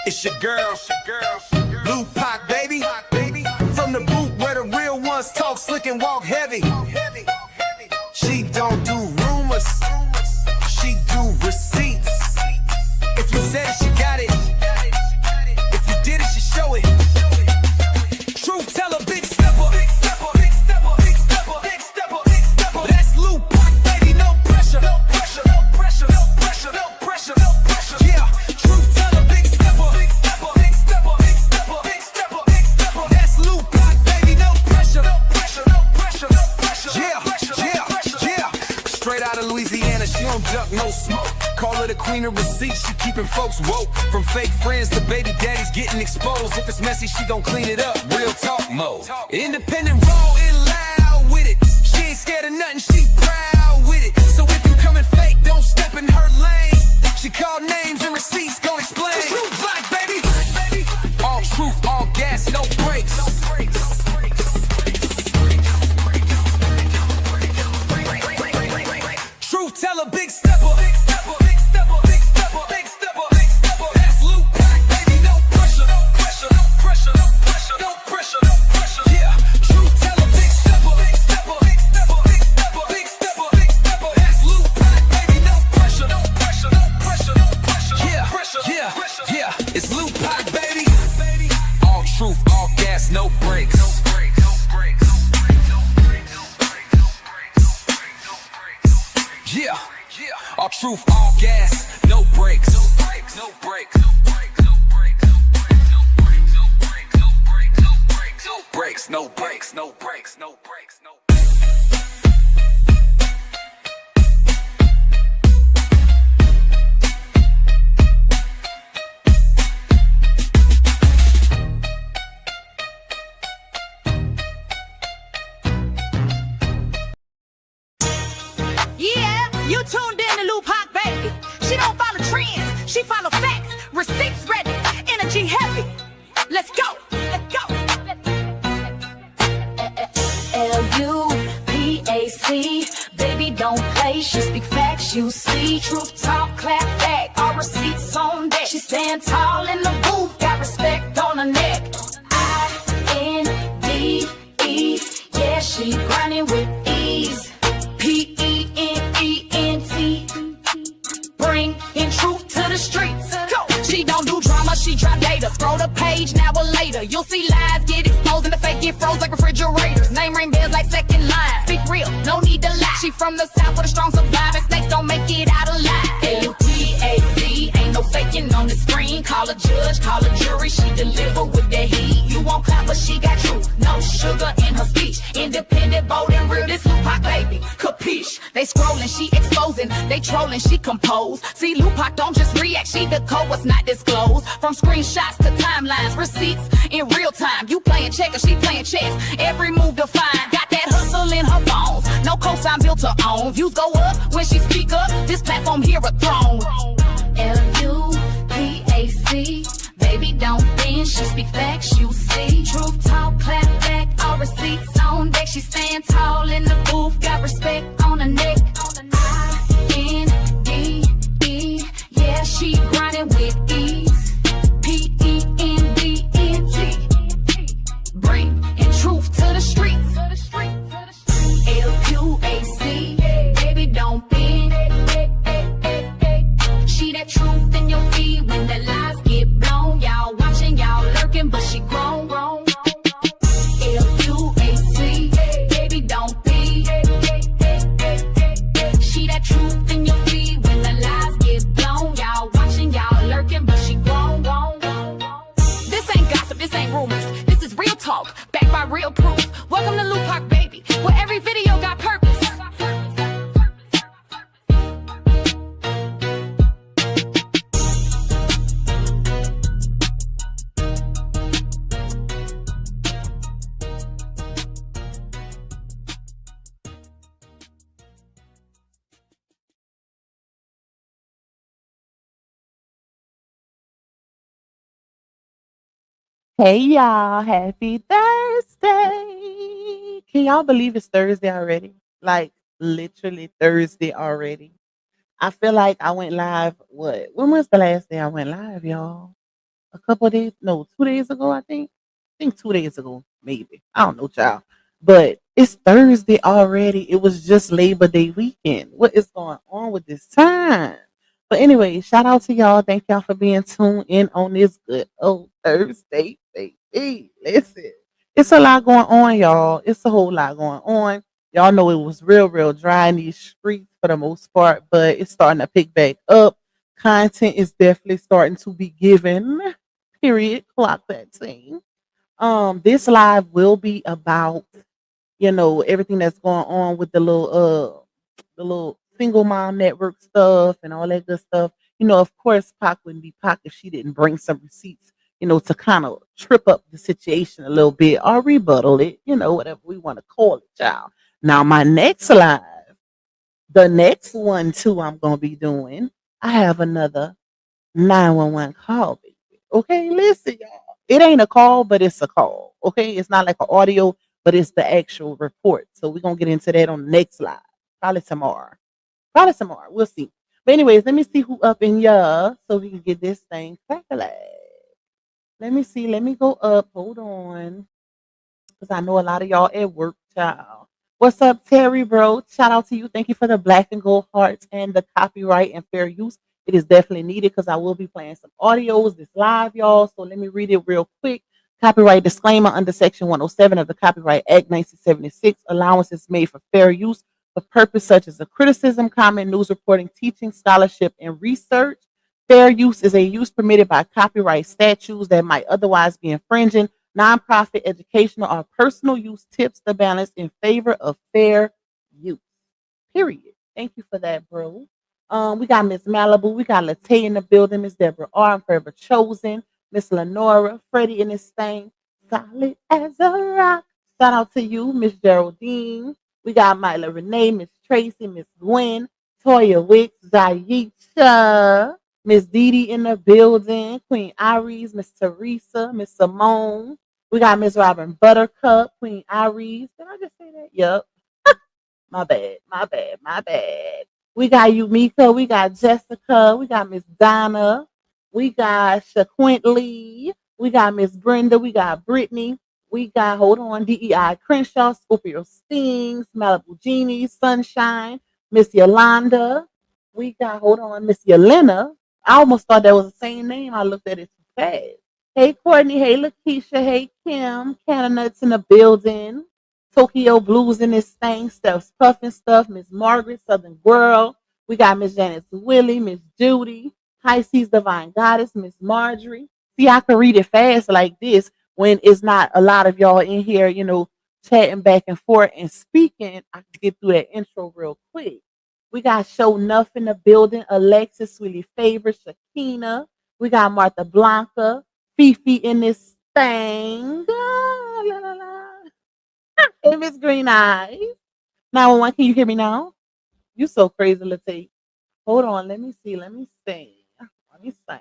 It's your girl, Blue Pac, baby. From the boot where the real ones talk slick and walk heavy. She don't do rumors, she do receipts. If you said it, she got it. If you did it, she show it. Truth teller, big stepper. That's Blue Pac, baby, no pressure. Yeah, truth teller, big stepper. That's Blue Pac, baby, no pressure. Yeah. Straight out of Louisiana, she don't duck, no smoke. Call her the queen of receipts, she keeping folks woke. From fake friends to baby daddies getting exposed. If it's messy, she gon' clean it up, real talk mode. Independent, raw and loud with it. She ain't scared of nothing, she proud with it. So if you coming fake, don't step in her lane. She called names and receipts, gon' explain. True black, baby. All truth, all gas, no brakes. Truth teller, big stepper. That's Blue Pac, baby, no pressure. Yeah, truth teller, big stepper. That's Blue Pac, baby, no pressure. Yeah, it's Blue Pac, baby. All truth, all gas, no brakes. Yeah, all truth, all gas, no brakes. No brakes. Yeah, you tuned in to Blue Pac, baby. She don't follow trends, she follow facts. Receipts ready, energy heavy. Let's go. L-U-P-A-C, baby don't play, she speak facts, you see. Truth talk, clap back, all receipts on deck. She stand tall in the booth, got respect on her neck. I-N-D-E, yeah, she grinding with ease. P-E-N-E-N-T, bringing truth to the streets. Go. She don't do drama, she drop data. Scroll the page, now or later. You'll see lies get exposed and the fake get froze like refrigerators. Name ring bells like second line. Speak real, no need to lie. She from the south with a strong survive and snakes don't make it out alive. L-U-P-A-C, ain't no faking on the screen. Call a judge, call a jury, she deliver with the heat. You won't clap, but she got truth, no sugar in her speech. Independent, bold and real, this Blue Pac, baby, capiche. They scrolling, she exposing. They trolling, she compose. See, Blue Pac don't just react, she decode what's not disclosed. From screenshots to timelines, receipts in real time. You playing checkers, she playing chess. Every move defined, got that hustle in her bones. No cosign built to own. Views go up when she speak up. This platform here a throne. L-U-P-A-C, baby don't bend, she speak facts, you see. Truth talk, clap back, all receipts on deck. She stand tall in the booth, got respect on her neck. I-N-D-E, yeah, she grinding with ease. P-E-N-D-N-T, bringing truth to the streets. L-U-A-C, baby don't bend. She that truth in your feed when the lies get blown. Y'all watching, y'all lurking, but she grown. L-U-A-C, baby don't be. She that truth in your feed when the lies get blown. Y'all watching, y'all lurking, but she grown. This ain't gossip, this ain't rumors. This is real talk, backed by real proof. Welcome to Blue Pac, baby, where every video got purpose. Hey y'all, happy Thursday. Can y'all believe it's Thursday already? Like literally Thursday already. I feel like I went live. When was the last day I went live, y'all? a couple of days, no, 2 days ago, I think. I think 2 days ago, maybe. I don't know, child. But it's Thursday already. It was just Labor Day weekend. What is going on with this time? But anyway, shout out to y'all. Thank y'all for being tuned in on this good old Thursday, baby. Listen, it's a lot going on, y'all. It's a whole lot going on. Y'all know it was real dry in these streets for the most part, but it's starting to pick back up. Content is definitely starting to be given. Period. Clock that thing. This live will be about everything that's going on with the little single mom network stuff and all that good stuff. Of course, Pac wouldn't be Pac if she didn't bring some receipts, to kind of trip up the situation a little bit or rebuttal it, whatever we want to call it, child. Now, my next live, the next one too, I'm gonna be doing. I have another 911 call, baby. Okay, listen, y'all. It ain't a call, but it's a call. Okay, it's not like an audio, but it's the actual report. So we're gonna get into that on the next live. Probably tomorrow. Probably tomorrow. We'll see. But anyways, let me see who up in y'all so we can get this thing cracking. Let me see. Let me go up. Hold on because I know a lot of y'all at work, child. What's up, Terry, bro? Shout out to you. Thank you for the black and gold hearts and the copyright and fair use. It is definitely needed because I will be playing some audios this live, y'all. So let me read it real quick. Copyright disclaimer under Section 107 of the Copyright Act 1976. Allowance is made for fair use for purpose such as a criticism, comment, news reporting, teaching, scholarship, and research. Fair use is a use permitted by copyright statutes that might otherwise be infringing. Nonprofit, educational, or personal use tips the balance in favor of fair use. Period. Thank you for that, bro. We got Miss Malibu. We got Latay in the building. Miss Deborah R. I'm forever chosen. Miss Lenora. Freddie in this thing. Solid as a rock. Shout out to you, Miss Geraldine. We got Myla Renee, Miss Tracy, Miss Gwen, Toya Wicks, Zaisha, Miss Dee Dee in the building, Queen Iris, Miss Teresa, Miss Simone. We got Miss Robin Buttercup, Queen Iris. Did I just say that? Yep. My bad. We got Yumika, we got Jessica, we got Miss Donna, we got Shaquint Lee, we got Miss Brenda, we got Brittany, we got, hold on, DEI Crenshaw, Scorpio Stings, Malibu Genie, Sunshine, Miss Yolanda, we got, hold on, Miss Yelena. I almost thought that was the same name. I looked at it too fast. Hey Courtney, hey Lakeisha, hey Kim, Canna Nuts in the building. Tokyo Blues in this thing, Steph's Puffin stuff, Miss Margaret, Southern Girl. We got Miss Janice Willie, Miss Judy, High Seas Divine Goddess, Miss Marjorie. See, I can read it fast like this when it's not a lot of y'all in here, chatting back and forth and speaking. I can get through that intro real quick. We got Show Nuff in the building, Alexis, Sweetie Favor, Shakina. We got Martha Blanca, Fifi in this thing. Ah, la, la, la. Hey, Miss Green Eyes. 911, can you hear me now? You so crazy, Latte. Hold on, let me see. Let me sing. Let me sing.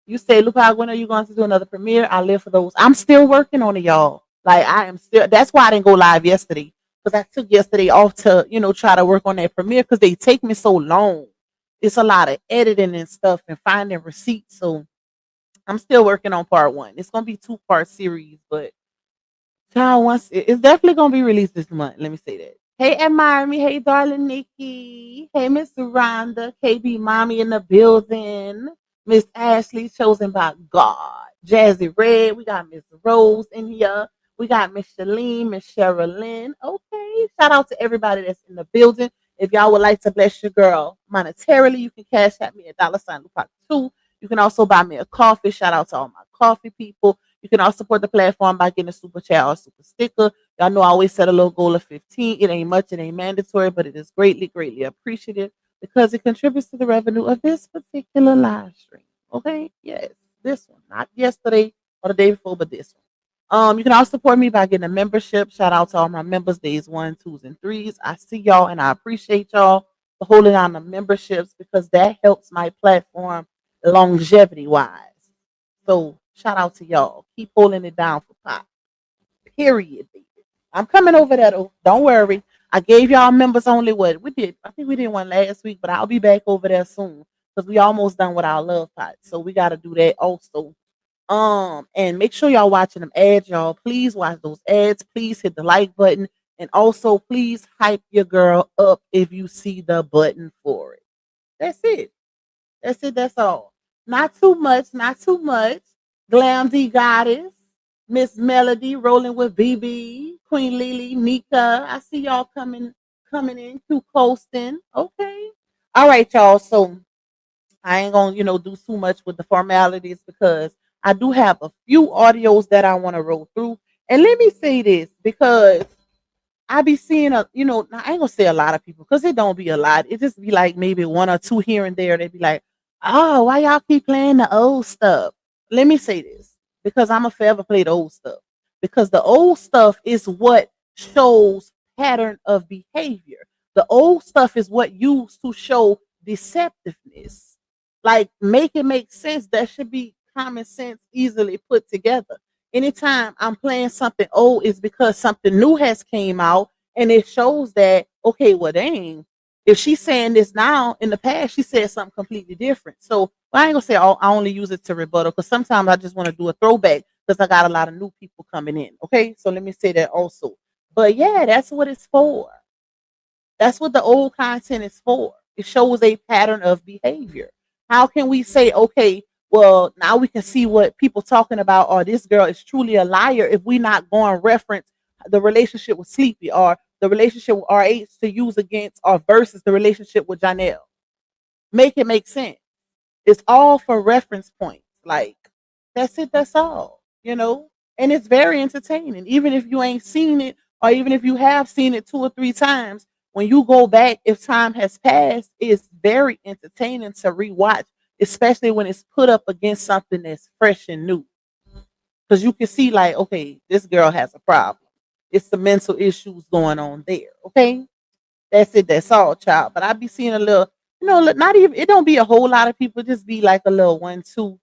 You say, Luca, when are you going to do another premiere? I live for those. I'm still working on it, y'all. Like I am still. That's why I didn't go live yesterday because I took yesterday off to try to work on that premiere because they take me so long. It's a lot of editing and stuff and finding receipts. So I'm still working on part one. It's gonna be 2-part series, but child, once it's definitely gonna be released this month. Let me say that. Hey, admire me. Hey, darling Nikki. Hey, Miss Rhonda. KB Mommy in the building. Miss Ashley, chosen by God. Jazzy Red. We got Miss Rose in here. We got Miss Shalene, Miss Sherilyn. Okay. Shout out to everybody that's in the building. If y'all would like to bless your girl monetarily, you can cash at me at $2. You can also buy me a coffee. Shout out to all my coffee people. You can also support the platform by getting a super chat or a super sticker. Y'all know I always set a little goal of 15. It ain't much, it ain't mandatory, but it is greatly appreciated because it contributes to the revenue of this particular live stream. Okay? Yes, this one. Not yesterday or the day before, but this one. You can also support me by getting a membership. Shout out to all my members, days 1, 2s, and 3s. I see y'all and I appreciate y'all for holding on the memberships because that helps my platform longevity wise. So shout out to y'all. Keep holding it down for Pop. Period. Baby. I'm coming over there though. Don't worry. I gave y'all members only what we did. I think we did one last week, but I'll be back over there soon because we almost done with our love pot. So we got to do that also. And make sure y'all watching them ads, y'all. Please watch those ads. Please hit the like button. And also please hype your girl up if you see the button for it. That's it. That's it. That's all. Not too much. Not too much. Glam D Goddess, Miss Melody, rolling with BB, Queen Lily, Nika. I see y'all coming in, through coasting. Okay. All right, y'all. So I ain't gonna, do too much with the formalities because I do have a few audios that I want to roll through. And let me say this because I be seeing now I ain't gonna say a lot of people because it don't be a lot. It just be like maybe one or two here and there. They be like, oh, why y'all keep playing the old stuff? Let me say this because I'm a forever play the old stuff because the old stuff is what shows pattern of behavior. The old stuff is what used to show deceptiveness. Like make it make sense. That should be common sense, easily put together. Anytime I'm playing something old is because something new has came out and it shows that okay, well dang, if she's saying this now, in the past she said something completely different. So well, I ain't gonna say I only use it to rebuttal because sometimes I just want to do a throwback because I got a lot of new people coming in. Okay, so let me say that also. But yeah, that's what it's for. That's what the old content is for. It shows a pattern of behavior. How can we say, okay, well, now we can see what people talking about, or this girl is truly a liar if we not going reference the relationship with Sleepy or the relationship with RH to use against or versus the relationship with Janelle. Make it make sense. It's all for reference points. Like, that's it, that's all. And it's very entertaining. Even if you ain't seen it, or even if you have seen it 2 or 3 times, when you go back, if time has passed, it's very entertaining to rewatch, especially when it's put up against something that's fresh and new. Because you can see, like, okay, this girl has a problem. It's the mental issues going on there. Okay. That's it. That's all, child. But I be seeing a little, not even, it don't be a whole lot of people, just be like a little one, two,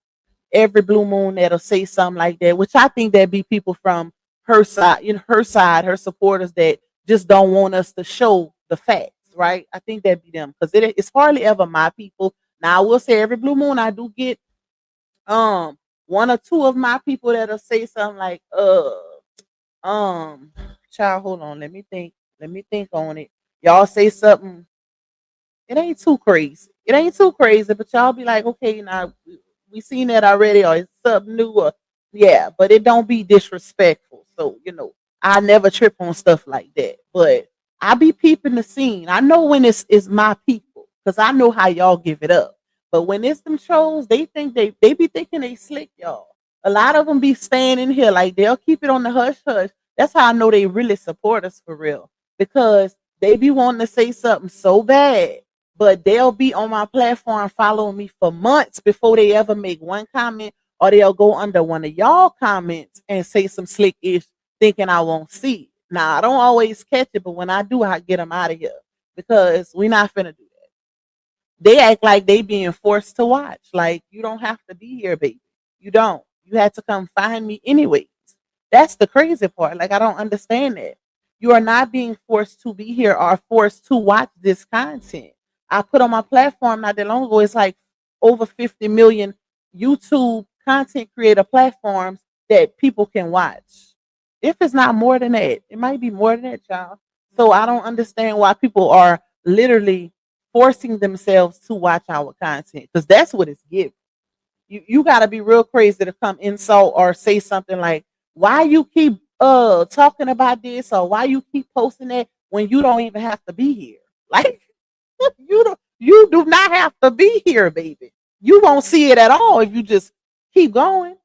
every blue moon that'll say something like that, which I think that be people from her supporters that just don't want us to show the facts, right? I think that be them because it's hardly ever my people. Now I will say every blue moon I do get um one or two of my people that'll say something like um child, hold on, let me think on it. Y'all say something, it ain't too crazy. It ain't too crazy, but y'all be like, okay, now we seen that already, or it's something new, or yeah, but it don't be disrespectful. So, I never trip on stuff like that. But I be peeping the scene. I know when it's my people, because I know how y'all give it up. But when it's them trolls, they think they be thinking they slick, y'all. A lot of them be staying in here, like they'll keep it on the hush hush. That's how I know they really support us for real. Because they be wanting to say something so bad, but they'll be on my platform following me for months before they ever make one comment, or they'll go under one of y'all comments and say some slick ish thinking I won't see it. Now I don't always catch it, but when I do, I get them out of here because we not finna do that. They act like they being forced to watch. Like, you don't have to be here, baby. You don't. You had to come find me anyways. That's the crazy part. Like, I don't understand that. You are not being forced to be here or forced to watch this content. I put on my platform not that long ago, it's like over 50 million YouTube content creator platforms that people can watch. If it's not more than that, it might be more than that, y'all. So I don't understand why people are literally forcing themselves to watch our content because that's what it's giving. You got to be real crazy to come insult or say something like, why you keep talking about this, or why you keep posting that when you don't even have to be here. Like, you do not have to be here, baby. You won't see it at all if you just keep going.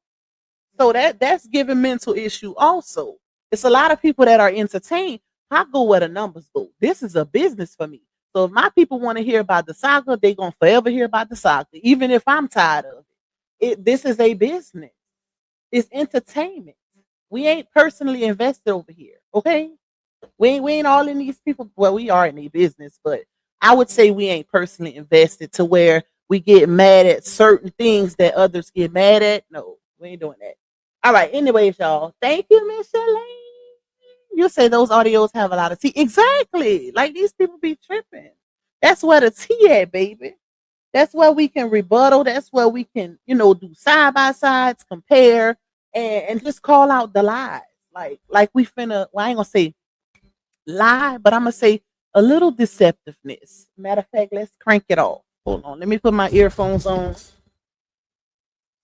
So that's giving mental issue also. It's a lot of people that are entertained. I go where the numbers go. This is a business for me. So if my people want to hear about the saga, they're gonna forever hear about the saga, even if I'm tired of it. This is a business. It's entertainment. We ain't personally invested over here. Okay. We ain't all in these people. Well, we are in the business, but I would say we ain't personally invested to where we get mad at certain things that others get mad at. No, we ain't doing that. All right. Anyways, y'all. Thank you, Miss Elaine. You say those audios have a lot of tea. Exactly. Like, these people be tripping. That's where the tea at, baby. That's where we can rebuttal. That's where we can, do side by sides, compare, and just call out the lies. Like we finna. Well, I ain't gonna say lie, but I'm gonna say a little deceptiveness. Matter of fact, let's crank it off. Hold on. Let me put my earphones on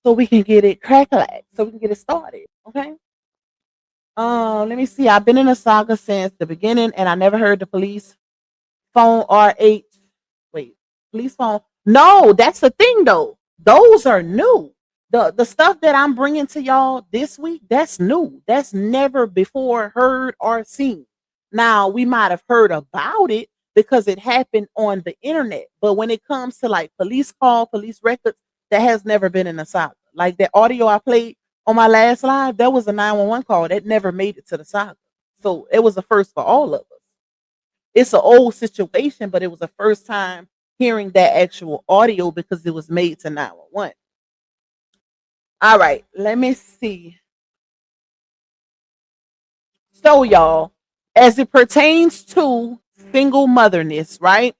so we can get it crack so we can get it started. Okay. Let me see. I've been in a saga since the beginning, and I never heard the police phone R8. Wait, police phone. No, that's the thing though. Those are new. The stuff that I'm bringing to y'all this week, that's new. That's never before heard or seen. Now, we might have heard about it because it happened on the internet. But when it comes to like police call, police records, that has never been in a saga. Like that audio I played on my last live, that was a 911 call that never made it to the saga. So it was a first for all of us. It's an old situation, but it was the first time hearing that actual audio because it was made to 911. All right, let me see. So, y'all, as it pertains to single motherness, right?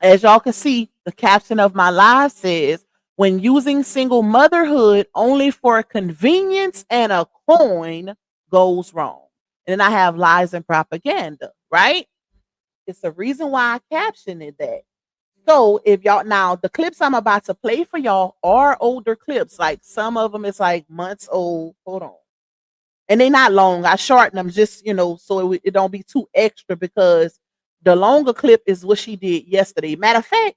As y'all can see, the caption of my live says, when using single motherhood only for convenience and a coin goes wrong. And then I have lies and propaganda, right? It's the reason why I captioned it that. So if y'all now the clips I'm about to play for y'all are older clips. Like some of them is like months old. Hold on. And they're not long. I shorten them just, so it don't be too extra because the longer clip is what she did yesterday. Matter of fact,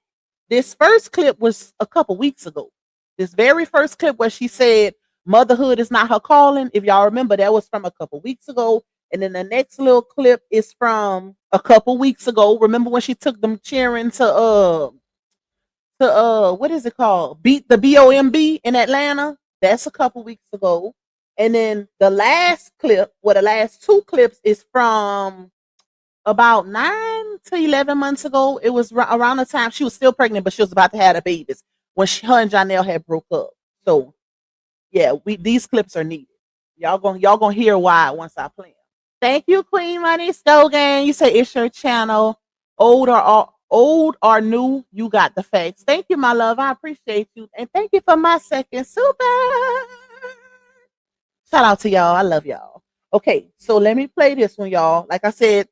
this first clip was a couple weeks ago. This very first clip where she said motherhood is not her calling. If y'all remember, that was from a couple weeks ago. And then the next little clip is from a couple weeks ago. Remember when she took them cheering to what is it called? Beat the BOMB in Atlanta. That's a couple weeks ago. And then the last clip, the last two clips is from about 9 to 11 months ago. It was around the time she was still pregnant, but she was about to have the babies when her and Janelle had broke up. So yeah, these clips are needed. Y'all gonna hear why once I play them. Thank you, Queen Money Stogan. You say it's your channel. Old or new, you got the facts. Thank you, my love. I appreciate you. And thank you for my second super. Shout out to y'all. I love y'all. Okay, so let me play this one, y'all. Like I said,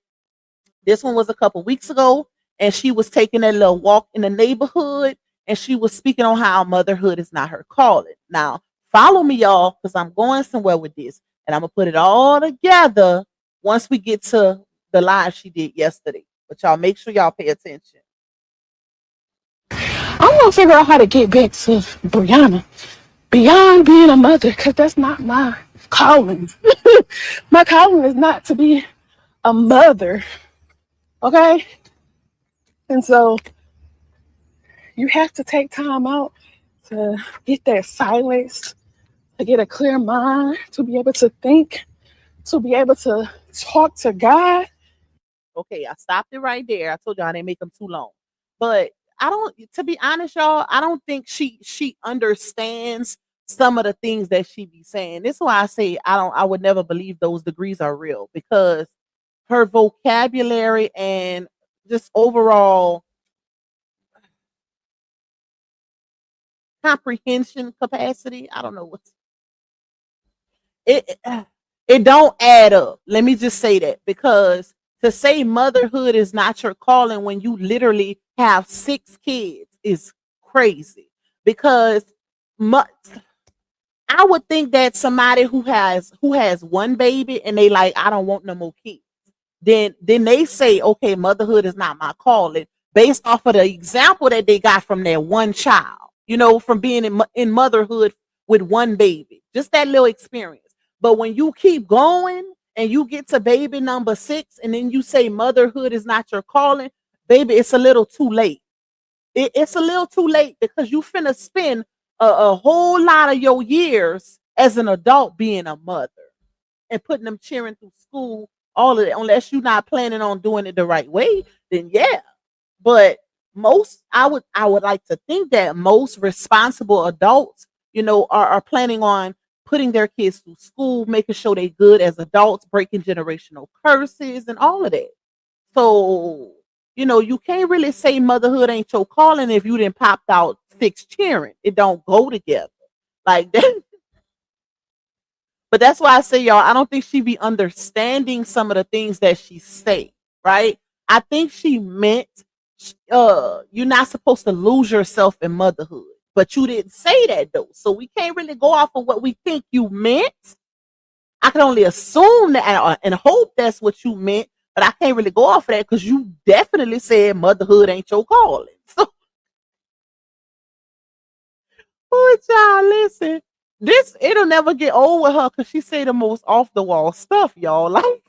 this one was a couple weeks ago, and she was taking a little walk in the neighborhood, and she was speaking on how motherhood is not her calling. Now, follow me, y'all, because I'm going somewhere with this, and I'm gonna put it all together once we get to the live she did yesterday. But y'all make sure y'all pay attention. I'm gonna figure out how to get back to Brianna beyond being a mother, because that's not my calling. My calling is not to be a mother, okay? And so you have to take time out to get that silence, to get a clear mind, to be able to think, to be able to talk to God. Okay, I stopped it right there. I told y'all I didn't make them too long. But I don't, to be honest, y'all, I don't think she understands some of the things that she be saying. This is why I say I would never believe those degrees are real, because her vocabulary and just overall comprehension capacity, I don't know what's it it don't add up. Let me just say that, because to say motherhood is not your calling when you literally have 6 kids is crazy. Because I would think that somebody who has one baby and they like, I don't want no more kids, then they say, okay, motherhood is not my calling, based off of the example that they got from their one child, from being in motherhood with one baby, just that little experience. But when you keep going and you get to baby number 6 and then you say motherhood is not your calling, baby, it's a little too late. It's a little too late, because you finna spend a whole lot of your years as an adult being a mother and putting them cheering through school, all of it. Unless you're not planning on doing it the right way, then yeah. But I would like to think that most responsible adults, are planning on putting their kids through school, making sure they good as adults, breaking generational curses and all of that. So You can't really say motherhood ain't your calling if you didn't popped out six cheering. It don't go together like that. But that's why I say, y'all, I don't think she be understanding some of the things that she say, right? I think she meant you're not supposed to lose yourself in motherhood. But you didn't say that though. So we can't really go off of what we think you meant. I can only assume that and hope that's what you meant, but I can't really go off of that because you definitely said motherhood ain't your calling. So, oh, y'all, listen, this it'll never get old with her because she say the most off the wall stuff, y'all. Like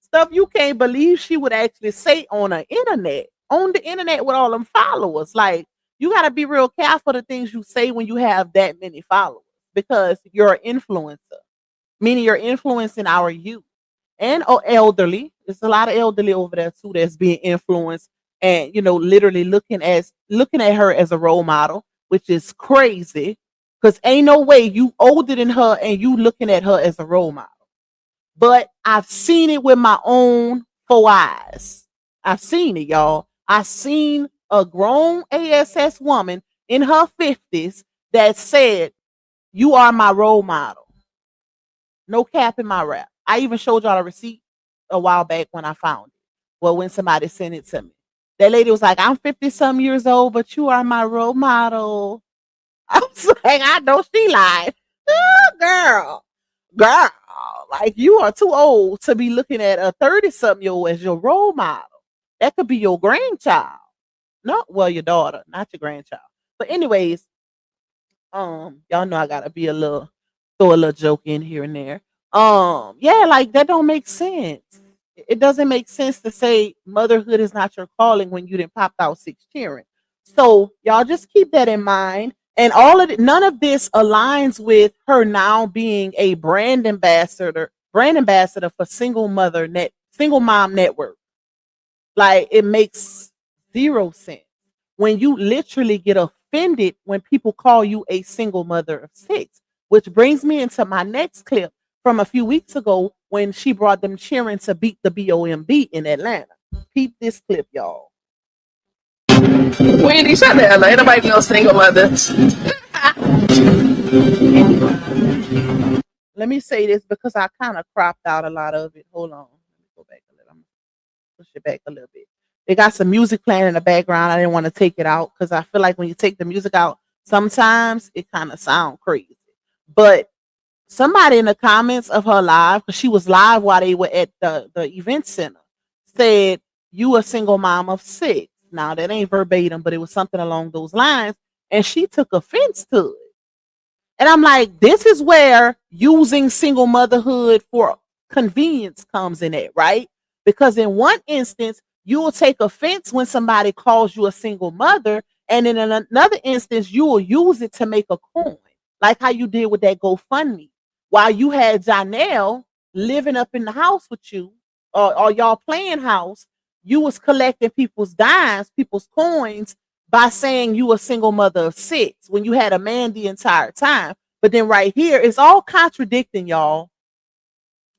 stuff you can't believe she would actually say on the internet with all them followers. Like you got to be real careful the things you say when you have that many followers because you're an influencer, meaning you're influencing our youth and elderly. There's a lot of elderly over there too that's being influenced and literally looking at her as a role model, which is crazy because ain't no way you older than her and you looking at her as a role model. But I've seen it with my own 4 eyes. I've seen it, y'all. I seen a grown ASS woman in her 50s that said, "You are my role model." No cap in my rap. I even showed y'all a receipt a while back when I found it. Well, when somebody sent it to me. That lady was like, "I'm 50 some years old, but you are my role model." I was like, I know she lied. Girl, girl, like you are too old to be looking at a 30 something year old as your role model. That could be your grandchild. No, well, your daughter, not your grandchild. But anyways, y'all know I gotta be throw a little joke in here and there. Yeah, like that don't make sense. It doesn't make sense to say motherhood is not your calling when you didn't pop out six cheering. So y'all just keep that in mind. And none of this aligns with her now being a brand ambassador for single mom network. Like it makes zero sense when you literally get offended when people call you a single mother of six, which brings me into my next clip from a few weeks ago when she brought them cheering to beat the BOMB in Atlanta. Peep this clip, y'all. Wendy, shut the hell up. Ain't nobody no single mother. Let me say this because I kind of cropped out a lot of it. Hold on. Let me go back a little. I'm gonna push it back a little bit. They got some music playing in the background. I didn't want to take it out because I feel like when you take the music out, sometimes it kind of sounds crazy. But somebody in the comments of her live, because she was live while they were at the event center, said, "You a single mom of six." Now that ain't verbatim, but it was something along those lines. And she took offense to it. And I'm like, this is where using single motherhood for convenience comes in it, right? Because in one instance, you will take offense when somebody calls you a single mother. And in another instance, you will use it to make a coin, like how you did with that GoFundMe. While you had Janelle living up in the house with you, or y'all playing house, you was collecting people's dimes, people's coins by saying you a single mother of six when you had a man the entire time. But then right here, it's all contradicting, y'all.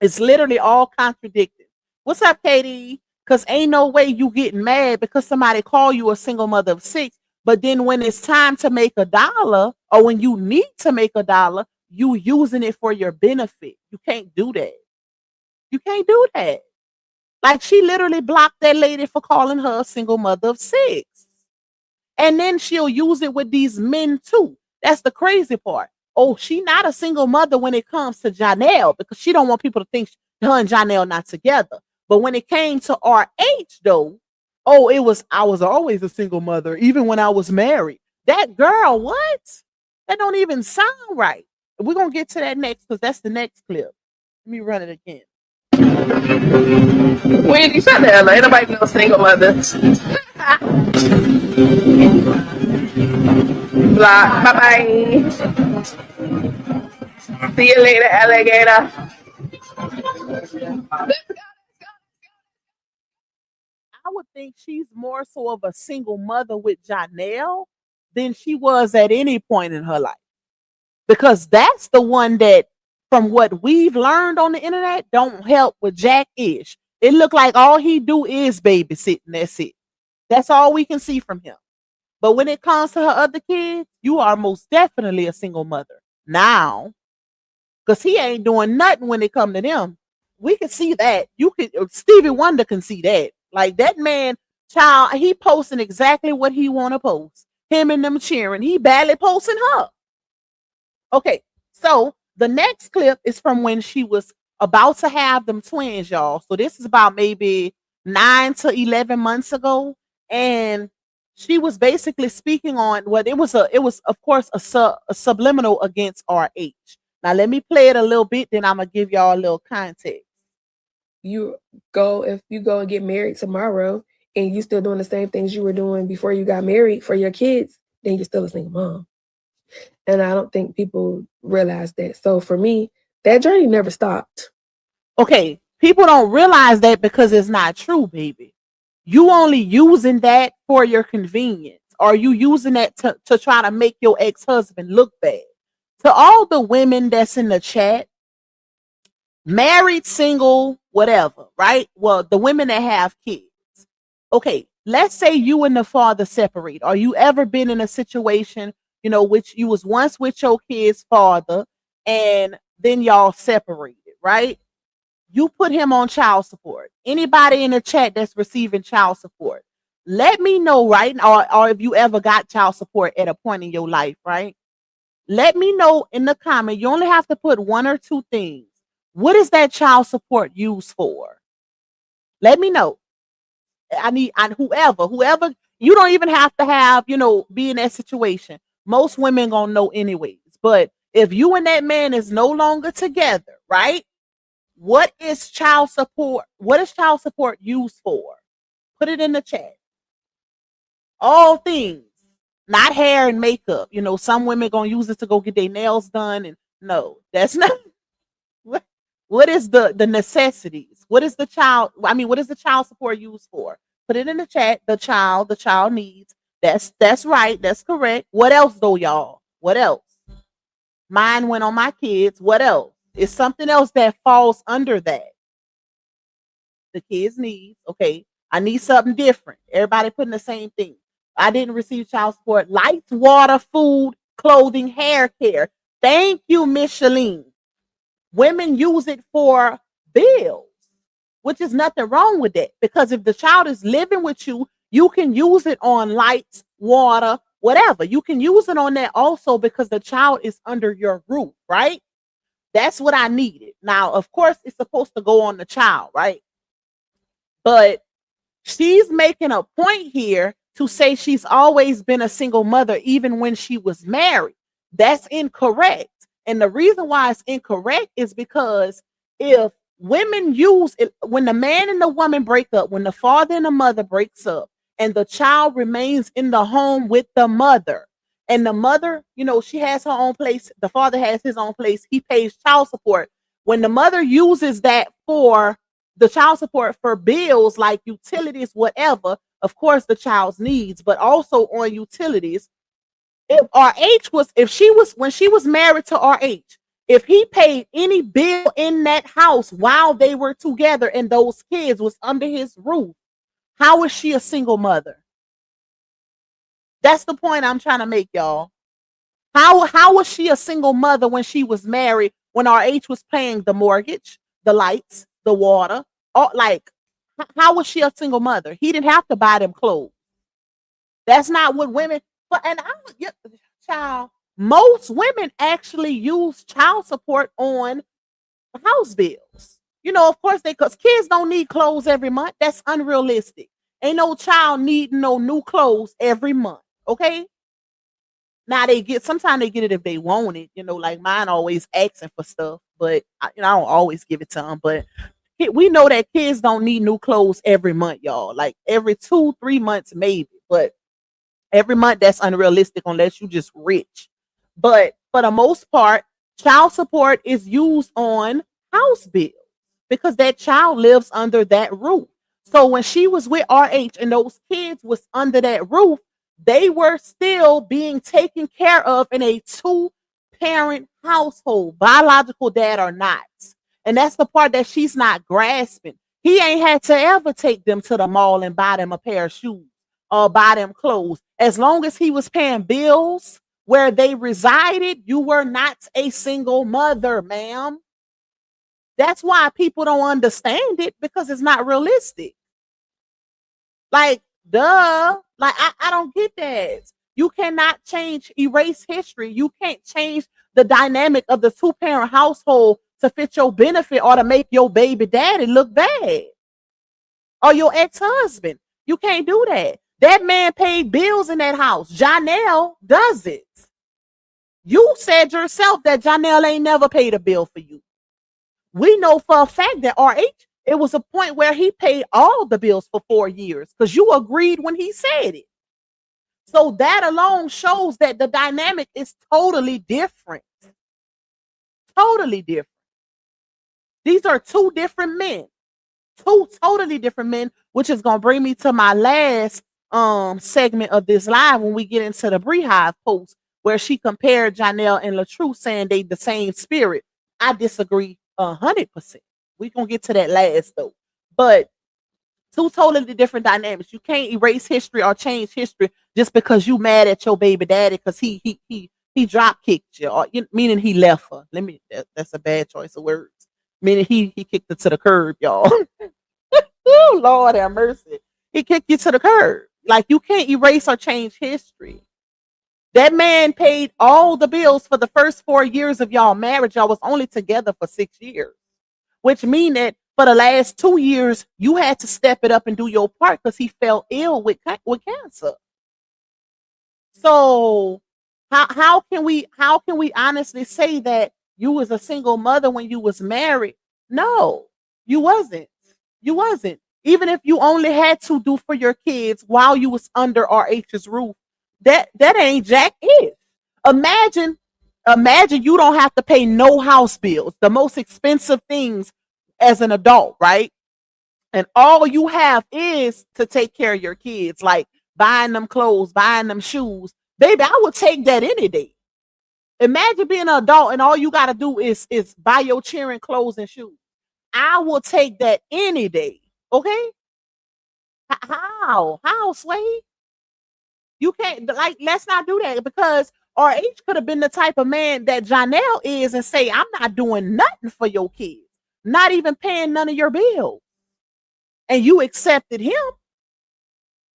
It's literally all contradicting. What's up, Katie? Because ain't no way you getting mad because somebody call you a single mother of six. But then when it's time to make a dollar or when you need to make a dollar, you using it for your benefit. You can't do that. You can't do that. Like she literally blocked that lady for calling her a single mother of six. And then she'll use it with these men too. That's the crazy part. Oh, she not a single mother when it comes to Janelle because she don't want people to think her and Janelle not together. But when it came to RH though, oh, I was always a single mother even when I was married. That girl, what? That don't even sound right. We're gonna get to that next because that's the next clip. Let me run it again. Wendy, shut the hell up. Ain't nobody no single mother. Block. Bye bye. See you later, alligator. I would think she's more so of a single mother with Janelle than she was at any point in her life. Because that's the one that, from what we've learned on the internet, don't help with Jack Ish. It looked like all he do is babysitting. That's it. That's all we can see from him. But when it comes to her other kids, you are most definitely a single mother now, because he ain't doing nothing when it come to them. We can see that. You could Stevie Wonder can see that. Like that man, child, he posting exactly what he want to post. Him and them cheering. He barely posting her. Okay, so the next clip is from when she was about to have them twins, y'all. So this is about maybe 9 to 11 months ago, and she was basically speaking on what it was of course a subliminal against RH. Now let me play it a little bit, then I'm gonna give y'all a little context. If you go and get married tomorrow and you still doing the same things you were doing before you got married for your kids, then you're still a single mom. And I don't think people realize that. So for me, that journey never stopped. Okay, people don't realize that because it's not true, baby. You only using that for your convenience. Or you using that to try to make your ex-husband look bad. To all the women that's in the chat, married, single, whatever, right? Well, the women that have kids. Okay, let's say you and the father separate. Or you ever been in a situation, which you was once with your kid's father and then y'all separated, right? You put him on child support. Anybody in the chat that's receiving child support, let me know, right? Or if you ever got child support at a point in your life, right? Let me know in the comment. You only have to put one or two things. What is that child support used for? Let me know. I need whoever, you don't even have to have, be in that situation. Most women gonna know anyways. But if you and that man is no longer together, right? What is child support? What is child support used for? Put it in the chat. All things, not hair and makeup. Some women gonna use it to go get their nails done, and no, that's not. What is the necessities? What is the child? I mean, what is the child support used for? Put it in the chat. The child needs. That's right. That's correct. What else though, y'all? What else? Mine went on my kids. What else? It's something else that falls under that. The kids needs. Okay, I need something different. Everybody putting the same thing. I didn't receive child support. Lights, water, food, clothing, hair care. Thank you, Micheline. Women use it for bills, which is nothing wrong with that. Because if the child is living with you, you can use it on lights, water, whatever. You can use it on that also because the child is under your roof, right? That's what I needed. Now, of course, it's supposed to go on the child, right? But she's making a point here to say she's always been a single mother, even when she was married. That's incorrect. And the reason why it's incorrect is because if women use it, when the man and the woman break up, when the father and the mother breaks up, and the child remains in the home with the mother, and the mother, she has her own place, the father has his own place, he pays child support. When the mother uses that for the child support for bills like utilities, whatever, of course, the child's needs, but also on utilities. When she was married to RH, if he paid any bill in that house while they were together and those kids was under his roof, how is she a single mother? That's the point I'm trying to make, y'all. How was she a single mother when she was married, when RH was paying the mortgage, the lights, the water? How was she a single mother? He didn't have to buy them clothes. That's not what women. But child, most women actually use child support on house bills. Of course, because kids don't need clothes every month. That's unrealistic. Ain't no child needing no new clothes every month. Okay. Now sometimes they get it if they want it. Like mine always asking for stuff, but I don't always give it to them. But we know that kids don't need new clothes every month, y'all. Like every 2-3 months, maybe. But every month, that's unrealistic unless you just rich. But for the most part, child support is used on house bills because that child lives under that roof. So when she was with RH and those kids was under that roof, they were still being taken care of in a 2-parent household, biological dad or not. And that's the part that she's not grasping. He ain't had to ever take them to the mall and buy them a pair of shoes or buy them clothes. As long as he was paying bills where they resided, you were not a single mother, ma'am. That's why people don't understand it, because it's not realistic. Like, duh. Like, I don't get that. You cannot erase history. You can't change the dynamic of the two-parent household to fit your benefit or to make your baby daddy look bad or your ex-husband. You can't do that. That man paid bills in that house. Janelle does it. You said yourself that Janelle ain't never paid a bill for you. We know for a fact that RH, it was a point where he paid all the bills for 4 years because you agreed when he said it. So that alone shows that the dynamic is totally different. Totally different. These are two different men. Two totally different men, which is going to bring me to my last segment of this live when we get into the Beehive post where she compared Janelle and LaTrue saying they the same spirit. I disagree 100%. We're going to get to that last though. But two totally different dynamics. You can't erase history or change history just because you mad at your baby daddy because he drop kicked you, or meaning he left her. That's a bad choice of words. Meaning he kicked her to the curb, y'all. Oh, Lord have mercy. He kicked you to the curb. Like, you can't erase or change history. That man paid all the bills for the first 4 years of y'all marriage. Y'all was only together for 6 years, which mean that for the last 2 years, you had to step it up and do your part because he fell ill with cancer. So how can we honestly say that you was a single mother when you was married? No, you wasn't. You wasn't. Even if you only had to do for your kids while you was under RH's roof, that ain't jack it. Imagine you don't have to pay no house bills, the most expensive things as an adult, right? And all you have is to take care of your kids, like buying them clothes, buying them shoes. Baby, I would take that any day. Imagine being an adult and all you got to do is buy your children clothes and shoes. I will take that any day. Okay? How, Sway? You can't, like, let's not do that, because RH could have been the type of man that Janelle is and say, I'm not doing nothing for your kids, not even paying none of your bills. And you accepted him.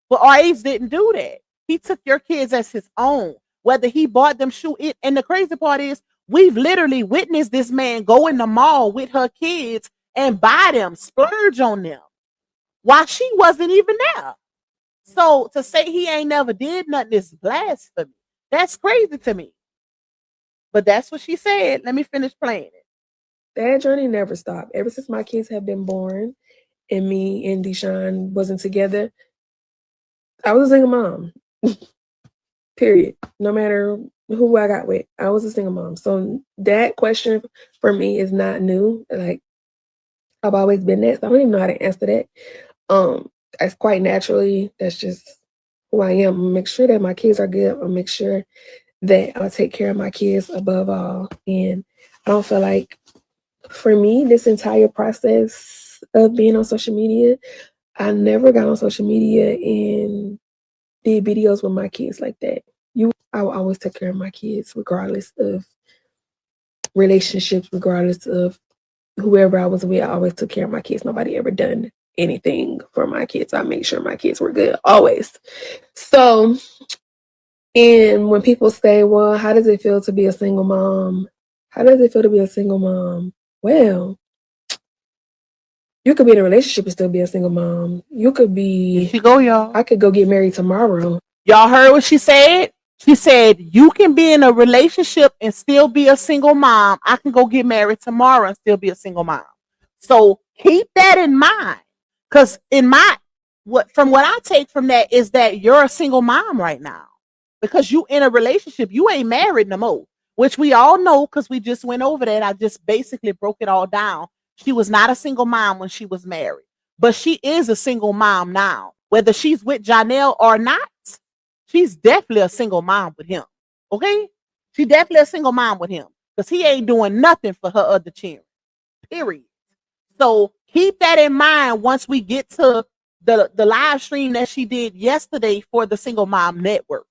But RH didn't do that. He took your kids as his own, whether he bought them shoe. And the crazy part is, we've literally witnessed this man go in the mall with her kids and buy them, splurge on them, while she wasn't even there. So to say he ain't never did nothing is blasphemy. That's crazy to me. But that's what she said. Let me finish playing it. That journey never stopped. Ever since my kids have been born and me and Deshaun wasn't together, I was a single mom. Period. No matter who I got with, I was a single mom. So that question for me is not new. Like, I've always been that. So I don't even know how to answer that. That's quite naturally. That's just who I am. I'll make sure that my kids are good. I'll make sure that I'll take care of my kids above all. And I don't feel like, for me, this entire process of being on social media, I never got on social media and did videos with my kids like that. I will always take care of my kids, regardless of relationships, regardless of whoever I was with. I always took care of my kids. Nobody ever done anything for my kids. I made sure my kids were good, always. So, and when people say, well, how does it feel to be a single mom? How does it feel to be a single mom? Well, you could be in a relationship and still be a single mom. You could be. Here she go, y'all. I could go get married tomorrow. Y'all heard what she said? She said, you can be in a relationship and still be a single mom. I can go get married tomorrow and still be a single mom. So keep that in mind. Because from what I take from that is that you're a single mom right now. Because you in a relationship, you ain't married no more. Which we all know because we just went over that. I just basically broke it all down. She was not a single mom when she was married. But she is a single mom now. Whether she's with Janelle or not, she's definitely a single mom with him. Okay? She's definitely a single mom with him. Because he ain't doing nothing for her other children. Period. So keep that in mind once we get to the live stream that she did yesterday for the Single Mom Network.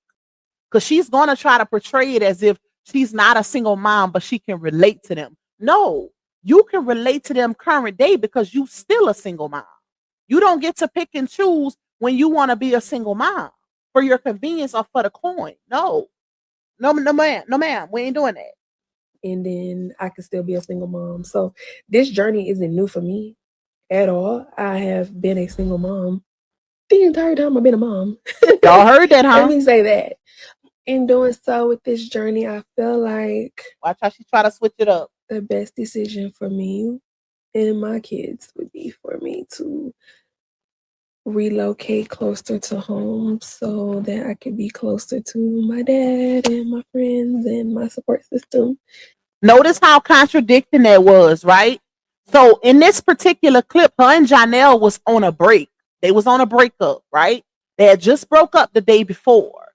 Because she's going to try to portray it as if she's not a single mom, but she can relate to them. No, you can relate to them current day because you still a single mom. You don't get to pick and choose when you want to be a single mom for your convenience or for the coin. No, no, no, ma'am, no, ma'am. We ain't doing that. And then I can still be a single mom. So this journey isn't new for me at all. I have been a single mom the entire time I've been a mom. Y'all heard that, huh? Let me say that. In doing so with this journey, I feel like Watch how she try to switch it up. the best decision for me and my kids would be for me to relocate closer to home so that I could be closer to my dad and my friends and my support system. Notice how contradicting that was, right? So in this particular clip, her and Janelle was on a break. They was on a breakup, right? They had just broke up the day before.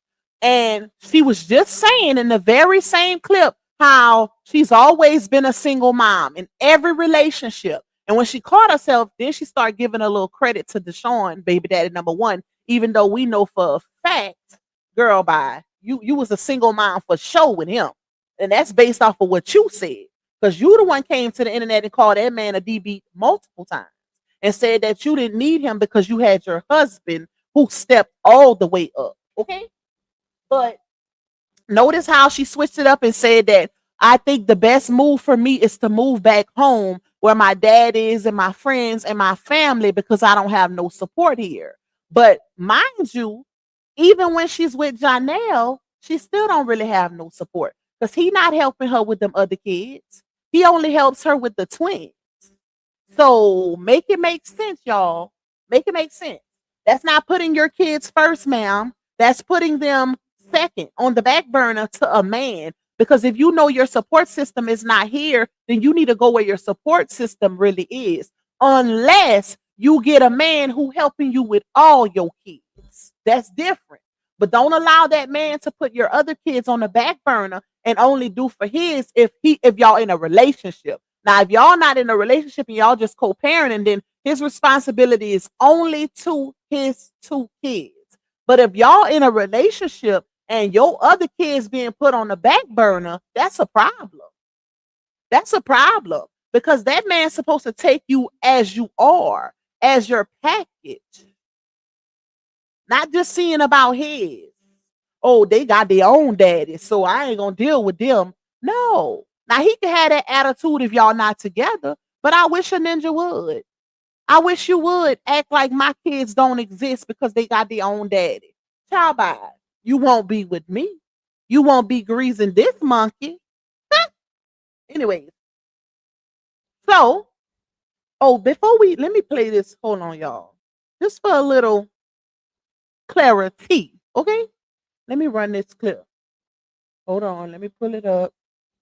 And she was just saying in the very same clip how she's always been a single mom in every relationship. And when she caught herself, then she started giving a little credit to Deshaun, baby daddy number one, even though we know for a fact, girl, bye, you was a single mom for sure with him. And that's based off of what you said. Because you the one came to the internet and called that man a DB multiple times and said that you didn't need him because you had your husband who stepped all the way up. Okay? But notice how she switched it up and said that I think the best move for me is to move back home where my dad is and my friends and my family because I don't have no support here. But mind you, even when she's with Janelle, she still don't really have no support because he not helping her with them other kids. He only helps her with the twins. So make it make sense, y'all. Make it make sense. That's not putting your kids first, ma'am. That's putting them second on the back burner to a man. Because if you know your support system is not here, then you need to go where your support system really is. Unless you get a man who helping you with all your kids. That's different. But don't allow that man to put your other kids on the back burner and only do for his if y'all in a relationship. Now, if y'all not in a relationship and y'all just co-parenting, then his responsibility is only to his two kids. But if y'all in a relationship and your other kids being put on the back burner, that's a problem. That's a problem because that man's supposed to take you as you are, as your package, not just seeing about his. Oh, they got their own daddy, so I ain't gonna deal with them. No. Now he can have that attitude if y'all not together, but I wish a ninja would. I wish you would act like my kids don't exist because they got their own daddy. Child bye. You won't be with me. You won't be greasing this monkey. Anyways. So, before let me play this. Hold on, y'all. Just for a little clarity. Okay? Let me run this clip. Hold on. Let me pull it up.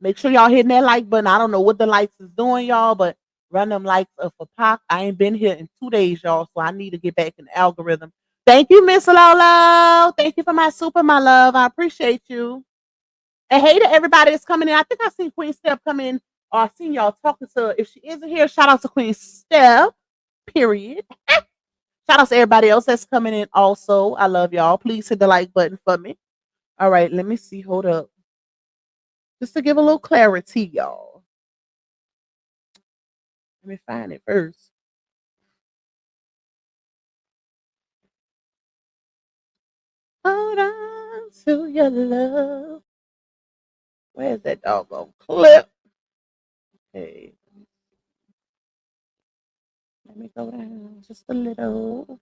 Make sure y'all hitting that like button. I don't know what the likes is doing, y'all, but run them likes up for Pac. I ain't been here in 2 days, y'all, so I need to get back in the algorithm. Thank you, Miss Lolo. Thank you for my super, my love. I appreciate you. And hey to everybody that's coming in. I think I seen Queen Steph come in, or I seen y'all talking to her. If she isn't here, shout out to Queen Steph. Period. Shout out to everybody else that's coming in also. I love y'all. Please hit the like button for me. All right, let me see. Hold up. Just to give a little clarity, y'all. Let me find it first. Hold on to your love. Where's that doggone clip? Okay. Let me go down just a little.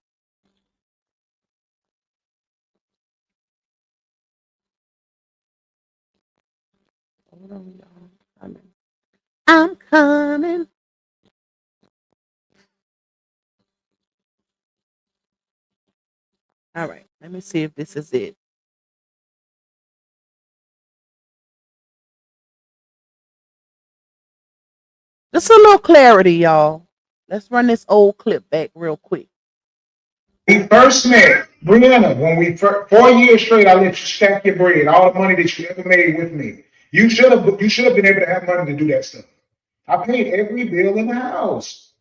Hold on, y'all. I'm coming. All right. Let me see if this is it. Just a little clarity, y'all. Let's run this old clip back real quick. We first met, Brianna, when we 4 years straight, I let you stack your bread, all the money that you ever made with me. You should have been able to have money to do that stuff. I paid every bill in the house.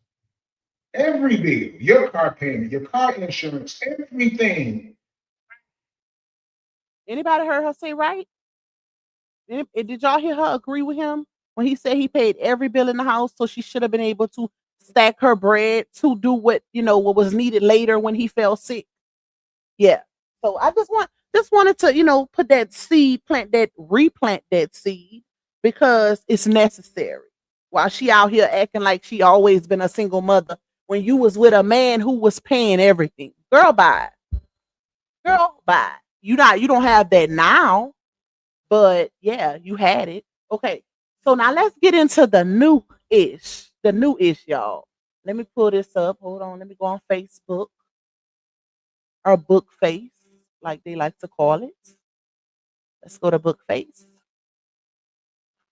Every bill, your car payment, your car insurance, everything. Anybody heard her say right? Did y'all hear her agree with him when he said he paid every bill in the house, so she should have been able to stack her bread to do what what was needed later when he fell sick? Yeah. So I just wanted to put that seed, replant that seed because it's necessary. While she out here acting like she always been a single mother when you was with a man who was paying everything, girl, bye, girl, bye. You don't have that now, but yeah, you had it. Okay. So now let's get into the new ish, y'all. Let me pull this up. Hold on. Let me go on Facebook or Book Face, like they like to call it. Let's go to Book Face.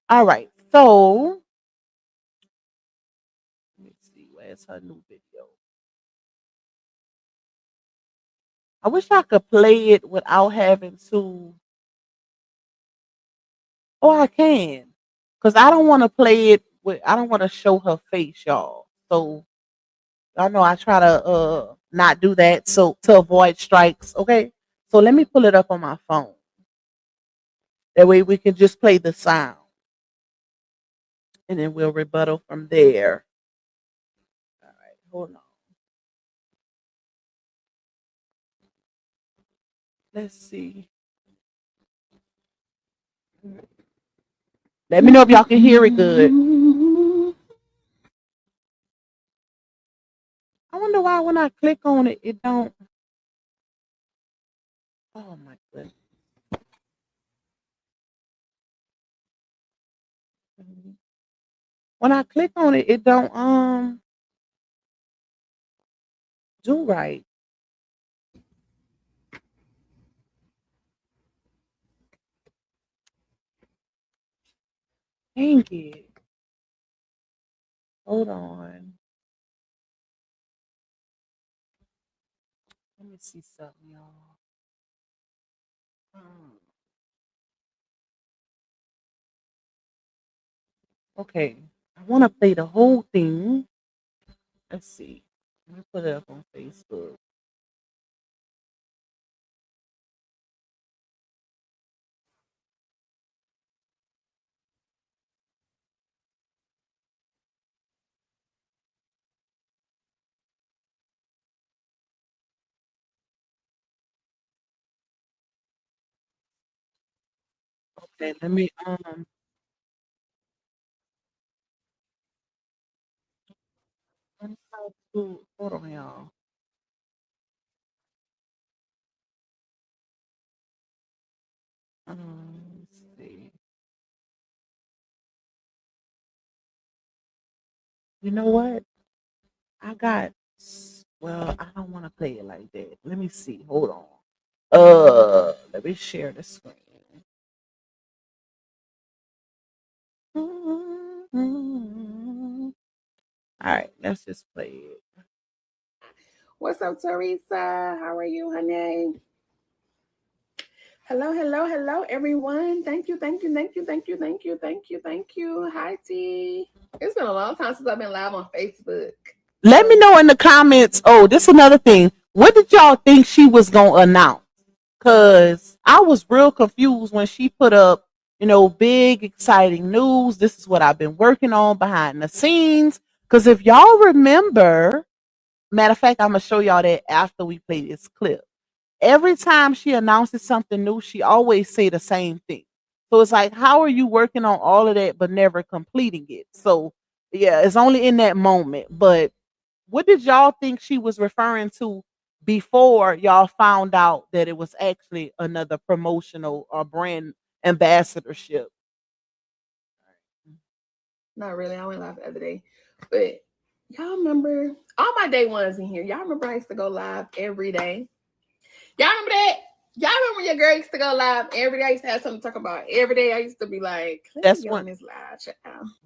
All right. So let me see. Where's her new video? I wish I could play it without having to. Oh, I can. Because I don't want to play it with, I don't want to show her face, y'all. So I know I try to not do that so to avoid strikes. Okay. So let me pull it up on my phone. That way we can just play the sound and then we'll rebuttal from there. All right, hold on. Let's see. Let me know if y'all can hear it good. I wonder why when I click on it, it don't. Oh my goodness. When I click on it, it don't do right. Dang it. Hold on. Let me see something, y'all. Hmm. Okay. I want to play the whole thing. Let's see. Let me put it up on Facebook. Okay, let me try hold on, y'all. Let's see. You know what? I got well, I don't want to play it like that. Let me see. Hold on. Let me share the screen. All right, let's just play it. What's up, Teresa? How are you, honey? Hello, hello, hello, everyone. Thank you, thank you, thank you, thank you, thank you, thank you, thank you. Hi, T. It's been a long time since I've been live on Facebook. Let me know in the comments. Oh, this is another thing. What did y'all think she was gonna announce? Cause I was real confused when she put up, big exciting news. This is what I've been working on behind the scenes. Cause if y'all remember, matter of fact, I'm gonna show y'all that after we play this clip. Every time she announces something new, she always say the same thing. So it's like, how are you working on all of that but never completing it? So yeah, it's only in that moment. But what did y'all think she was referring to before y'all found out that it was actually another promotional or brand ambassadorship? Not really. I went live the other day. But y'all remember all my day ones in here. Y'all remember I used to go live every day. Y'all remember that? Y'all remember your girl used to go live every day? I used to have something to talk about every day. I used to be like, let me That's get on when this live chat.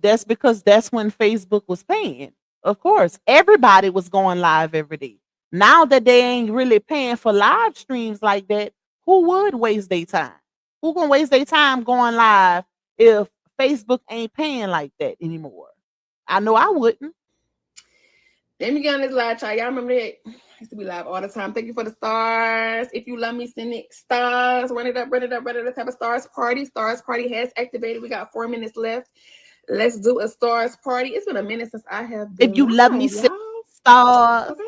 that's because that's when Facebook was paying. Of course, everybody was going live every day. Now that they ain't really paying for live streams like that, who would waste their time? Who gonna waste their time going live if Facebook ain't paying like that anymore? I know I wouldn't. Let me get on this live chat. Y'all remember that? I used to be live all the time. Thank you for the stars. If you love me, send it stars. Run it up, run it up, run it up. Have a stars party. Stars party has activated. We got 4 minutes left. Let's do a stars party. It's been a minute since I have been If you love me, live, send y'all. stars. Okay.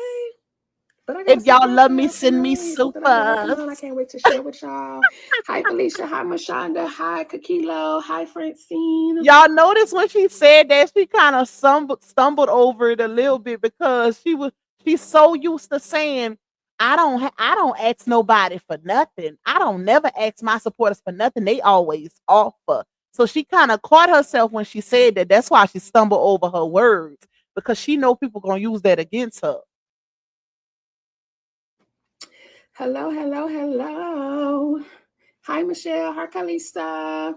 But I got a If y'all surprise love for me, y'all send me tonight that I've been working super. on. I can't wait to share with y'all. Hi, Felicia. Hi, Mashonda. Hi, Kakilo. Hi, Francine. Y'all notice when she said that she kind of stumbled over it a little bit because she's so used to saying, I don't ask nobody for nothing. I don't never ask my supporters for nothing. They always offer. So she kind of caught herself when she said that. That's why she stumbled over her words because she know people gonna use that against her. Hello, hello, hello. Hi, Michelle. Hi, Kalista.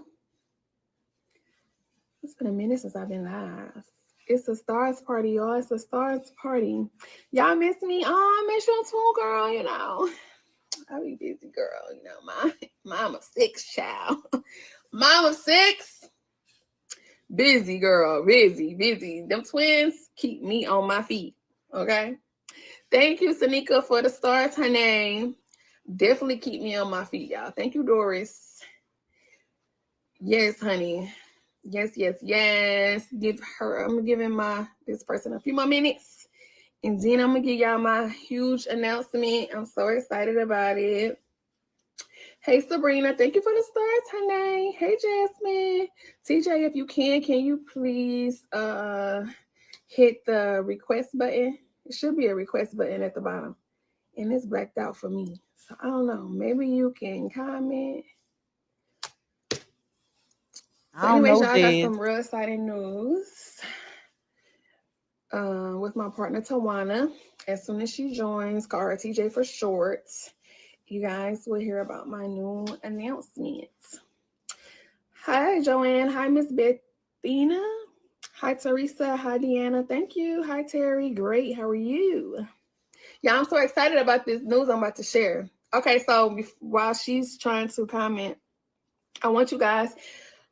It's been a minute since I've been live. It's a stars party, y'all. It's a stars party. Y'all miss me? Oh, I miss you too, girl. You know, I be busy, girl. You know, my mom of 6 child. Mom of 6. Busy, girl. Busy. Them twins keep me on my feet. Okay. Thank you, Sanika, for the stars, her name. Definitely keep me on my feet, y'all. Thank you, Doris. Yes, honey. Yes. I'm giving this person a few more minutes. And then I'm gonna give y'all my huge announcement. I'm so excited about it. Hey, Sabrina, thank you for the stars, honey. Hey, Jasmine. TJ, if you can you please hit the request button? It should be a request button at the bottom. And it's blacked out for me. So I don't know. Maybe you can comment. So anyways, y'all, I got some real exciting news with my partner, Tawana. As soon as she joins, call her TJ for short, you guys will hear about my new announcement. Hi, Joanne. Hi, Miss Bethina. Hi, Teresa. Hi, Deanna. Thank you. Hi, Terry. Great. How are you? Yeah, I'm so excited about this news I'm about to share. Okay, so while she's trying to comment, I want you guys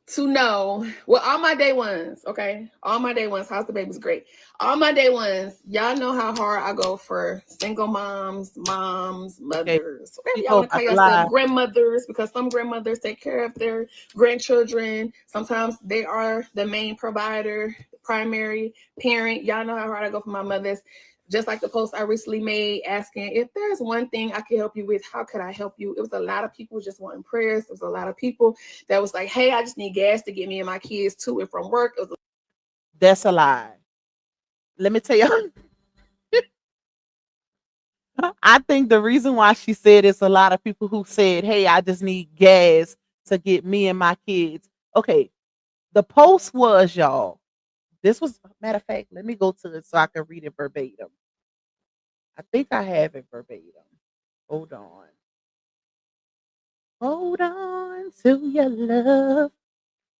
to know, well, all my day ones, okay? All my day ones, House the Baby's great. All my day ones, y'all know how hard I go for single moms, Okay. mothers, whatever y'all want to call yourself, grandmothers, because some grandmothers take care of their grandchildren. Sometimes they are the main provider, primary parent. Y'all know how hard I go for my mothers. Just like the post I recently made asking if there's one thing I could help you with, how could I help you? It was a lot of people just wanting prayers. There was a lot of people that was like, hey, I just need gas to get me and my kids to and from work. That's a lie. Let me tell you. I think the reason why she said it's a lot of people who said, hey, I just need gas to get me and my kids. Okay. The post was, y'all. This was, matter of fact, let me go to it so I can read it verbatim. I think I have it verbatim. Hold on. Hold on to your love.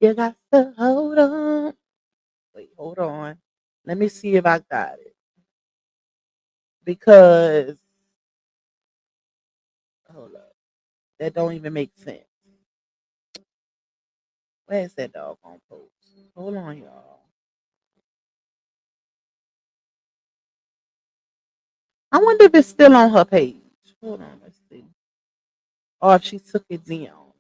You got to hold on. Wait, hold on. Let me see if I got it. Because, hold up. That don't even make sense. Where's that doggone post? Hold on, y'all. I wonder if it's still on her page. Hold on, let's see. Or if she took it down.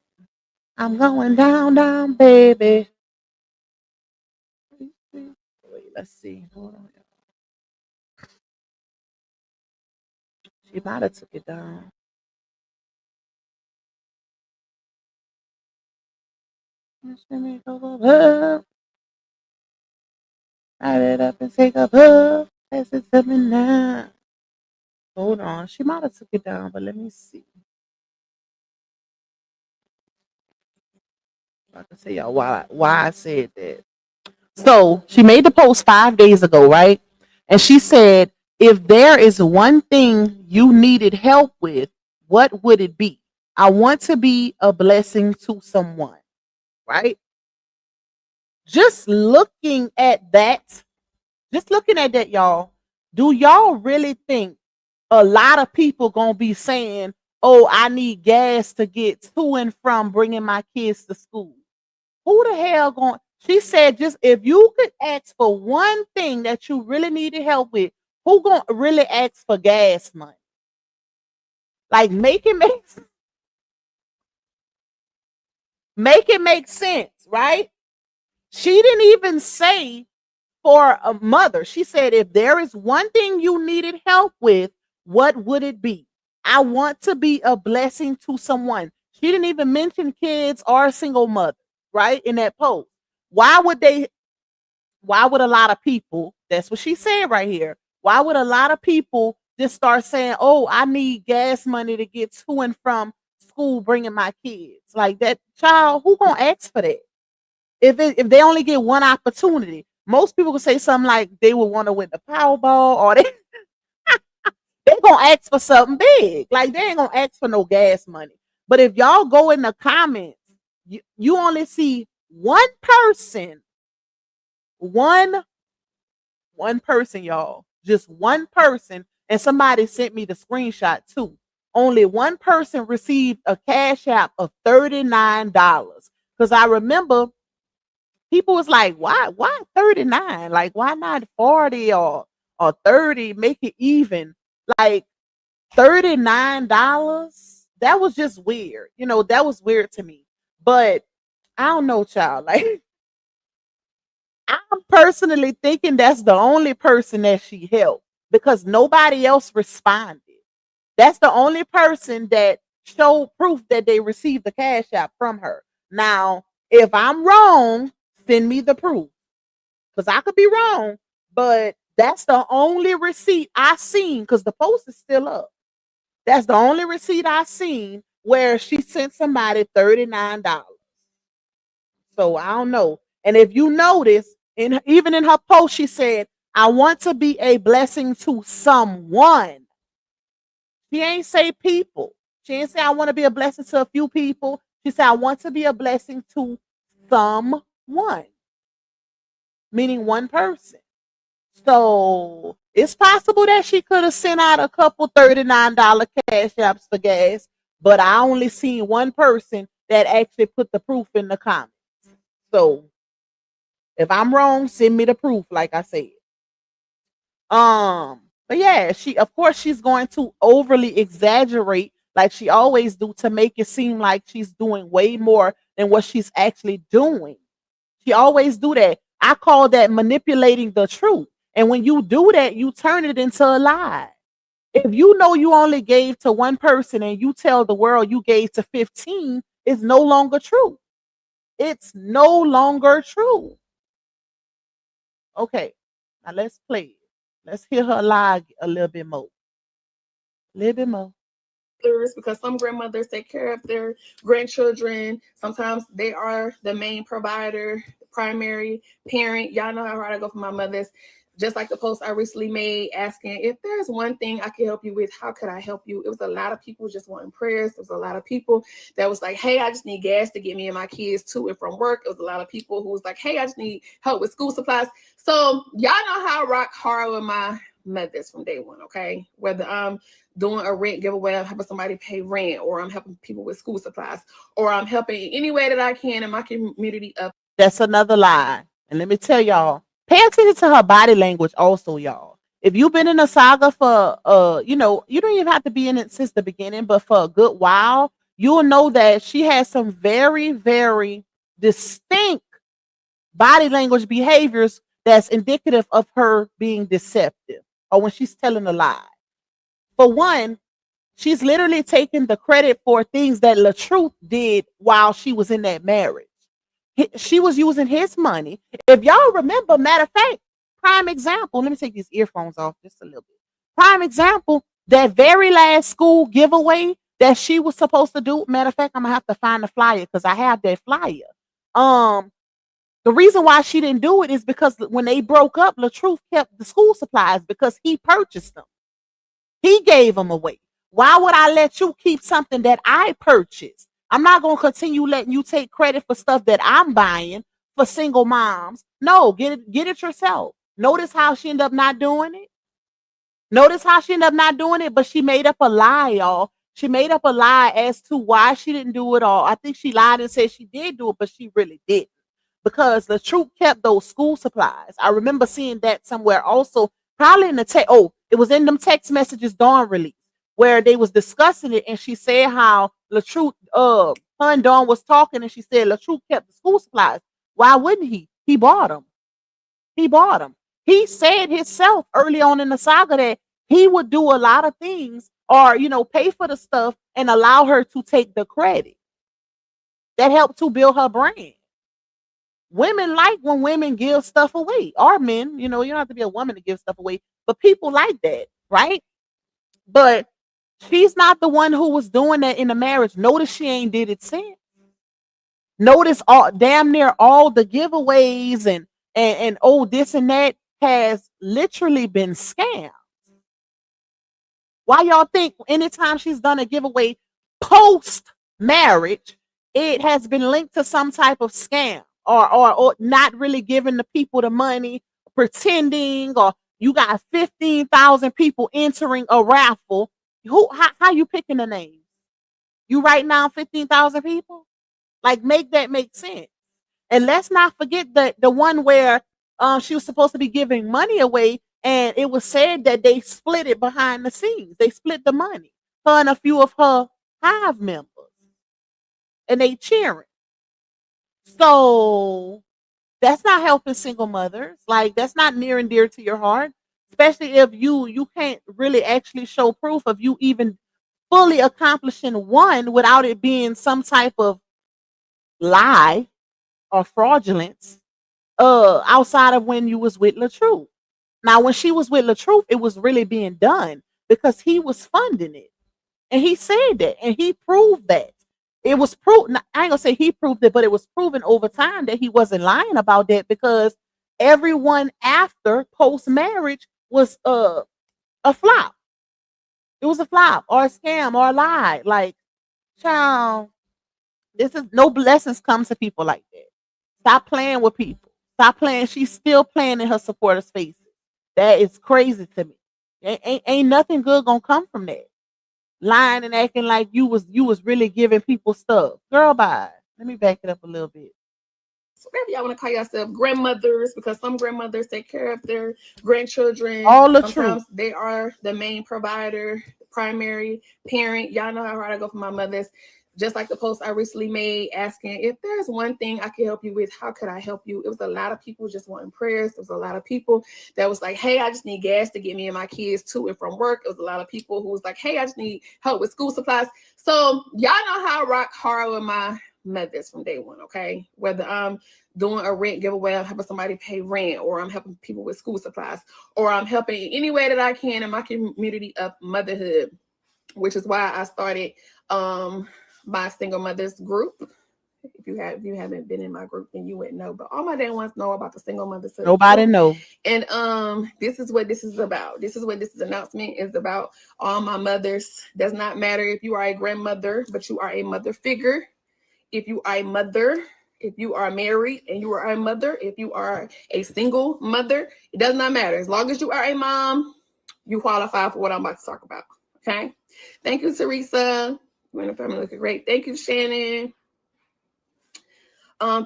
I'm going down, baby. Wait, let's see. Hold on. She might have took it down. Light it up and take a puff. Pass it to me now. Hold on. She might have took it down, but let me see. I can tell y'all why I said that. So she made the post 5 days ago, right? And she said, if there is one thing you needed help with, what would it be? I want to be a blessing to someone, right? Just looking at that, y'all, do y'all really think a lot of people gonna be saying, oh, I need gas to get to and from bringing my kids to school? Who the hell going? She said, just if you could ask for one thing that you really needed help with, Who gonna really ask for gas money? Like make it make sense, right? She didn't even say for a mother. She said, if there is one thing you needed help with, what would it be? I want to be a blessing to someone. She didn't even mention kids or a single mother, right? In that post. Why would they, why would a lot of people, that's what she said right here, why would a lot of people just start saying, oh, I need gas money to get to and from school bringing my kids? Like that child, who gonna ask for that? If they only get one opportunity, most people would say something like they would want to win the Powerball, or they gonna ask for something big. Like they ain't gonna ask for no gas money. But if y'all go in the comments, you only see one person, one person, y'all, just one person, and somebody sent me the screenshot too. Only one person received a cash app of $39. Because I remember people was like, why 39? Like, why not 40 or 30? Make it even. Like $39. That was just weird. That was weird to me. But I don't know, child. Like, I'm personally thinking that's the only person that she helped because nobody else responded. That's the only person that showed proof that they received the cash app from her. Now, if I'm wrong, send me the proof because I could be wrong, but that's the only receipt I seen because the post is still up. That's the only receipt I seen where she sent somebody $39. So I don't know. And if you notice, even in her post, she said, I want to be a blessing to someone. She ain't say people. She ain't say I want to be a blessing to a few people. She said I want to be a blessing to someone, meaning one person. So it's possible that she could have sent out a couple $39 cash apps for gas, but I only seen one person that actually put the proof in the comments. So if I'm wrong, send me the proof, like I said. But yeah, of course she's going to overly exaggerate like she always do to make it seem like she's doing way more than what she's actually doing. She always do that. I call that manipulating the truth. And when you do that, you turn it into a lie. If you know you only gave to one person and you tell the world you gave to 15, it's no longer true. It's no longer true. Okay, now let's play it. Let's hear her lie a little bit more. A little bit more. Because some grandmothers take care of their grandchildren. Sometimes they are the main provider, the primary parent. Y'all know how hard I go for my mothers. Just like the post I recently made asking if there's one thing I can help you with, how could I help you? It was a lot of people just wanting prayers. There was a lot of people that was like, hey, I just need gas to get me and my kids to and from work. It was a lot of people who was like, hey, I just need help with school supplies. So y'all know how I rock hard with my mothers from day one, okay? Whether I'm doing a rent giveaway, I'm helping somebody pay rent, or I'm helping people with school supplies, or I'm helping in any way that I can in my community up. That's another lie. And let me tell y'all, pay attention to her body language also, y'all. If you've been in a saga for you don't even have to be in it since the beginning, but for a good while, you'll know that she has some very, very distinct body language behaviors that's indicative of her being deceptive or when she's telling a lie. For one, she's literally taking the credit for things that LaTruth did while she was in that marriage. She was using his money. If y'all remember, matter of fact, prime example, let me take these earphones off just a little bit. Prime example, that very last school giveaway that she was supposed to do. Matter of fact, I'm gonna have to find the flyer because I have that flyer. The reason why she didn't do it is because when they broke up, LaTruth kept the school supplies because he purchased them. He gave them away. Why would I let you keep something that I purchased? I'm not going to continue letting you take credit for stuff that I'm buying for single moms. No, get it yourself. Notice how she ended up not doing it. But she made up a lie, y'all. She made up a lie as to why she didn't do it all. I think she lied and said she did do it, but she really didn't. Because the truth kept those school supplies. I remember seeing that somewhere also, probably in the text. Oh, It was in them text messages Dawn released where they was discussing it, and she said how LaTruth, her and Dawn was talking, and she said LaTruth kept the school supplies. Why wouldn't he? He bought them. He bought them. He said himself early on in the saga that he would do a lot of things or, pay for the stuff and allow her to take the credit. That helped to build her brand. Women like when women give stuff away, or men, you don't have to be a woman to give stuff away, but people like that, right? But she's not the one who was doing that in the marriage. Notice she ain't did it since. Notice all damn near all the giveaways and oh this and that has literally been scammed. Why y'all think anytime she's done a giveaway post marriage, it has been linked to some type of scam or not really giving the people the money, pretending, or you got 15,000 people entering a raffle. How you picking the names? You write down 15,000 people? Like, make that make sense. And let's not forget that the one where she was supposed to be giving money away, and it was said that they split it behind the scenes. They split the money. Her and a few of her Hive members. And they cheering. So that's not helping single mothers. Like, that's not near and dear to your heart. Especially if you can't really actually show proof of you even fully accomplishing one without it being some type of lie or fraudulence outside of when you was with LaTruth. Now, when she was with LaTruth, it was really being done because he was funding it. And he said that, and he proved that. It was proven, I ain't gonna say he proved it, but it was proven over time that he wasn't lying about that because everyone after post marriage was a flop. It was a flop or a scam or a lie. Like, child, this is no blessings come to people like that. Stop playing with people. Stop playing. She's still playing in her supporters' faces. That is crazy to me. Ain't nothing good gonna come from that. Lying and acting like you was really giving people stuff. Girl, bye. Let me back it up a little bit. So whatever y'all want to call yourself, grandmothers, because some grandmothers take care of their grandchildren. All the Sometimes truth. they are the main provider, the primary parent. Y'all know how hard I go for my mothers. Just like the post I recently made asking if there's one thing I could help you with, how could I help you? It was a lot of people just wanting prayers. There was a lot of people that was like, hey, I just need gas to get me and my kids to and from work. It was a lot of people who was like, hey, I just need help with school supplies. So y'all know how I rock hard with my mothers from day one, okay? Whether I'm doing a rent giveaway, I'm helping somebody pay rent, or I'm helping people with school supplies, or I'm helping in any way that I can in my community of motherhood, which is why I started my single mothers group. If you haven't been in my group, then you wouldn't know. But all my day ones know about the single mothers. Nobody know. And this is what this is about. This is what this announcement is about. All my mothers. Does not matter if you are a grandmother, but you are a mother figure. If you are a mother, if you are married and you are a mother, if you are a single mother, it does not matter. As long as you are a mom, you qualify for what I'm about to talk about. Okay. Thank you, Teresa. You and the family looking great. Thank you, Shannon.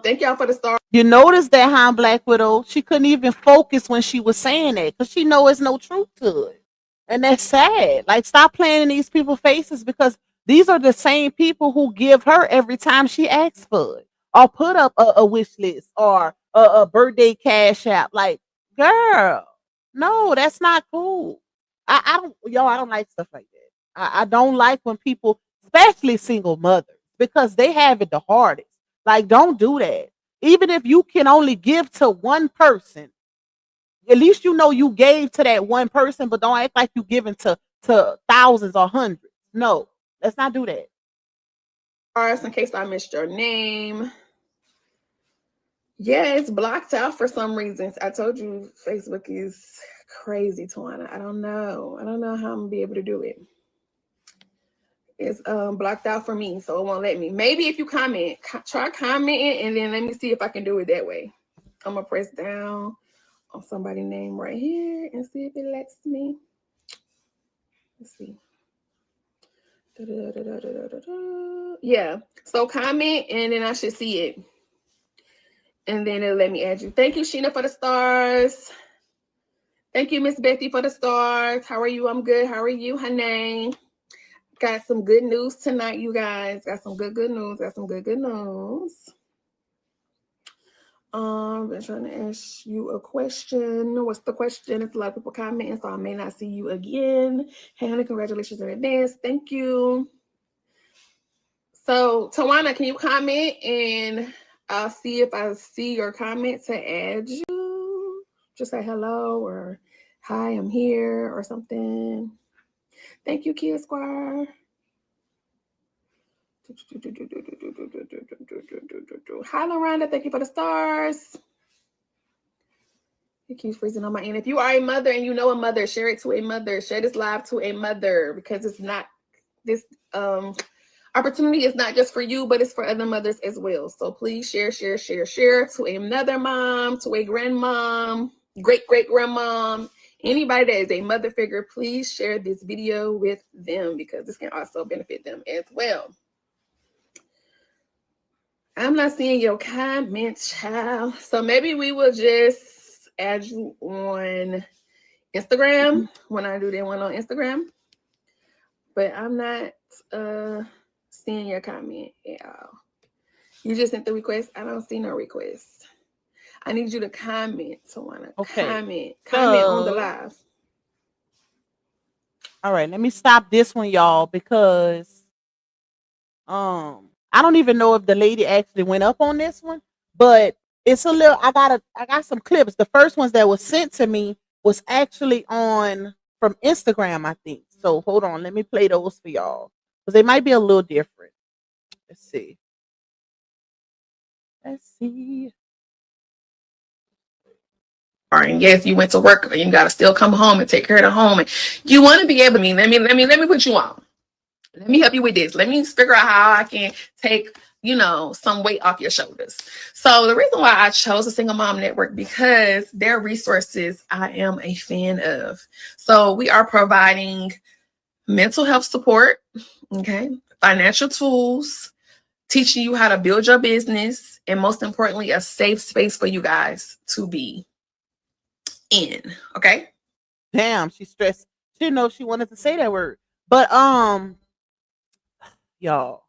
Thank y'all for the star. You notice that, huh, Black Widow? She couldn't even focus when she was saying that because she know it's no truth to it. And that's sad. Like, stop playing in these people's faces because these are the same people who give her every time she asks for it or put up a wish list or a birthday cash app. Like, girl, no, that's not cool. I don't like stuff like that. I don't like when people, especially single mothers, because they have it the hardest. Like, don't do that. Even if you can only give to one person, at least you know you gave to that one person, but don't act like you giving to thousands or hundreds. No, let's not do that. In case I missed your name. Yeah, it's blocked out for some reasons. I told you Facebook is crazy, Tawana. I don't know how I'm gonna be able to do it. It's blocked out for me, so it won't let me. Maybe if you comment, try commenting, and then let me see if I can do it that way. I'm gonna press down on somebody's name right here and see if it lets me. Let's see. Yeah, so comment, and then I should see it. And then it'll let me add you. Thank you, Sheena, for the stars. Thank you, Miss Betty, for the stars. How are you? I'm good. How are you, honey? Got some good news tonight, you guys. Got some good news. Got some good news. Been trying to ask you a question. What's the question? It's a lot of people commenting, so I may not see you again. Hey, honey, congratulations in advance. Thank you. So, Tawana, can you comment and I'll see if I see your comment to add you? Just say hello or hi, I'm here or something. Thank you, Kid Squire. Hi, Loranda. Thank you for the stars. It keeps freezing on my end. If you are a mother and you know a mother, share it to a mother. Share this live to a mother because it's not this opportunity is not just for you, but it's for other mothers as well. So please share to another mom, to a grandmom, great grandmom, anybody that is a mother figure. Please share this video with them because this can also benefit them as well. I'm not seeing your comment, child. So maybe we will just add you on Instagram when I do that one on Instagram. But I'm not seeing your comment at all. You just sent the request. I don't see no request. I need you to comment. So wanna comment on the live. All right, let me stop this one, y'all, because I don't even know if the lady actually went up on this one, but it's a little. I got some clips. The first ones that was sent to me was actually on from Instagram, I think. So hold on, let me play those for y'all because they might be a little different. Let's see. And yes, you went to work and you gotta still come home and take care of the home. And you want to be able to let me put you on. Let me help you with this. Let me figure out how I can take, some weight off your shoulders. So the reason why I chose a single mom network because their resources I am a fan of. So we are providing mental health support, okay, financial tools, teaching you how to build your business, and most importantly, a safe space for you guys to be in. Okay. Damn, she stressed. She didn't know if she wanted to say that word. But y'all,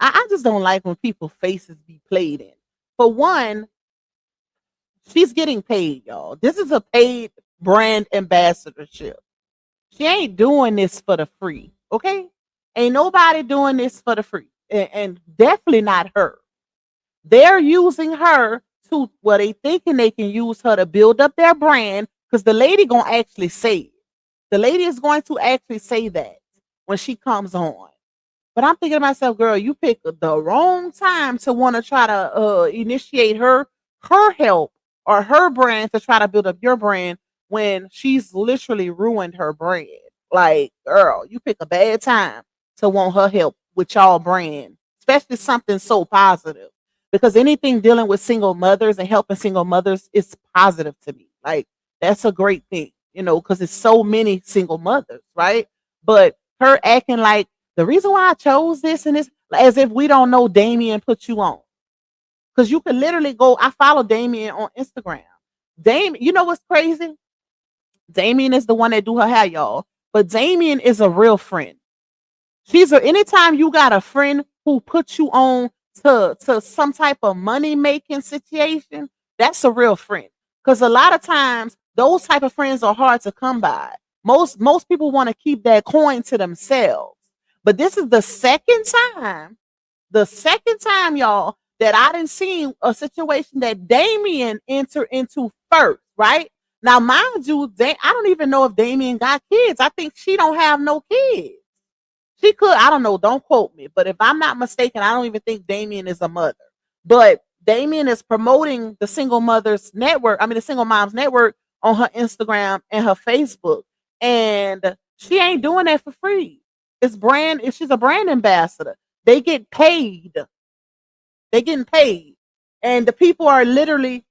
I just don't like when people's faces be played in. For one, she's getting paid, y'all. This is a paid brand ambassadorship. She ain't doing this for the free, okay? Ain't nobody doing this for the free. And definitely not her. They're using her to, well, they thinking they can use her to build up their brand because the lady gonna actually say it. The lady is going to actually say that when she comes on. But I'm thinking to myself, girl, you picked the wrong time to want to try to initiate her help or her brand to try to build up your brand when she's literally ruined her brand. Like, girl, you pick a bad time to want her help with y'all brand, especially something so positive. Because anything dealing with single mothers and helping single mothers is positive to me. Like, that's a great thing, because it's so many single mothers, right? But her acting like the reason why I chose this and this, as if we don't know Damien put you on. Because you could literally go, I follow Damien on Instagram. Damien, you know what's crazy? Damien is the one that do her hair, y'all. But Damien is a real friend. Anytime you got a friend who puts you on to some type of money making situation, that's a real friend. Because a lot of times those type of friends are hard to come by. Most people want to keep that coin to themselves. But this is the second time, y'all, that I didn't see a situation that Damien entered into first, right? Now, mind you, I don't even know if Damien got kids. I think she don't have no kids. She could, I don't know, don't quote me, but if I'm not mistaken, I don't even think Damien is a mother. But Damien is promoting the single mothers network, the single moms network on her Instagram and her Facebook. And she ain't doing that for free. She's a brand ambassador. They get paid. They getting paid. And the people are literally,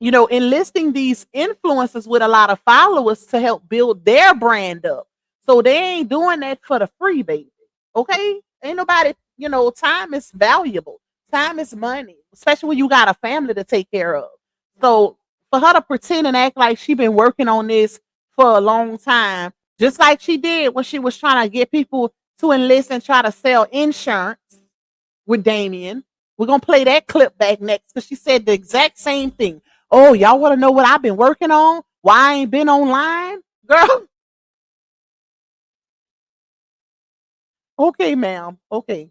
enlisting these influencers with a lot of followers to help build their brand up. So they ain't doing that for the free, baby. Okay? Ain't nobody, time is valuable. Time is money, especially when you got a family to take care of. So for her to pretend and act like she been working on this for a long time, just like she did when she was trying to get people to enlist and try to sell insurance with Damien. We're gonna play that clip back next because she said the exact same thing. Oh, y'all want to know what I've been working on? Why I ain't been online, girl? Okay, ma'am. Okay,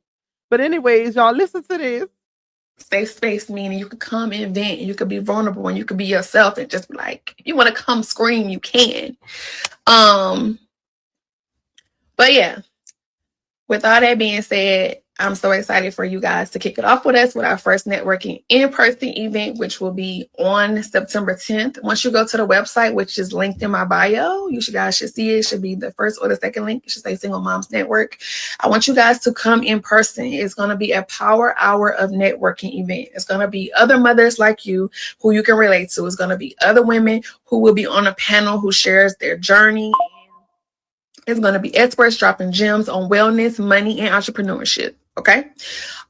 but anyways, y'all listen to this. Safe space meaning you could come and vent and you could be vulnerable and you could be yourself and just be like, if you want to come scream, you can. But yeah, with all that being said, I'm so excited for you guys to kick it off with us with our first networking in-person event, which will be on September 10th. Once you go to the website, which is linked in my bio, you guys should see it. It should be the first or the second link. It should say Single Moms Network. I want you guys to come in person. It's going to be a power hour of networking event. It's going to be other mothers like you who you can relate to. It's going to be other women who will be on a panel who shares their journey. It's going to be experts dropping gems on wellness, money, and entrepreneurship. Okay.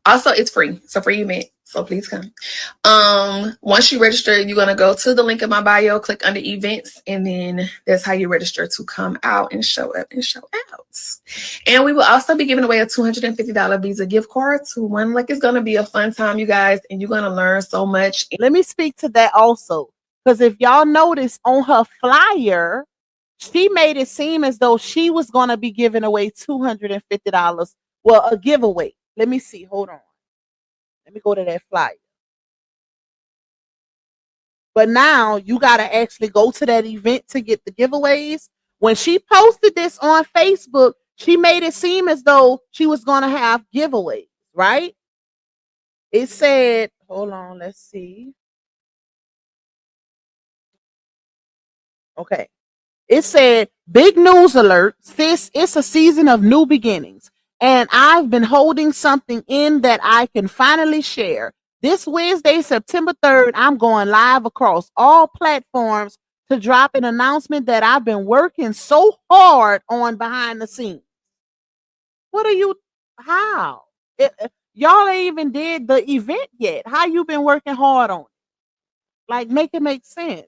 Also, it's free. It's a free event. So please come. Once you register, you're going to go to the link in my bio, click under events, and then that's how you register to come out and show up and show out. And we will also be giving away a $250 Visa gift card to One Like. It's going to be a fun time, you guys, and you're going to learn so much. Let me speak to that also. Because if y'all notice on her flyer, she made it seem as though she was going to be giving away $250. Well, a giveaway. Let me see. Hold on. Let me go to that flyer. But now you got to actually go to that event to get the giveaways. When she posted this on Facebook, she made it seem as though she was going to have giveaways, right? It said, hold on, let's see. Okay. It said, big news alert, sis, it's a season of new beginnings. And I've been holding something in that I can finally share. This Wednesday, September 3rd, I'm going live across all platforms to drop an announcement that I've been working so hard on behind the scenes. What are you, how? Y'all ain't even did the event yet. How you been working hard on it? Like, make it make sense.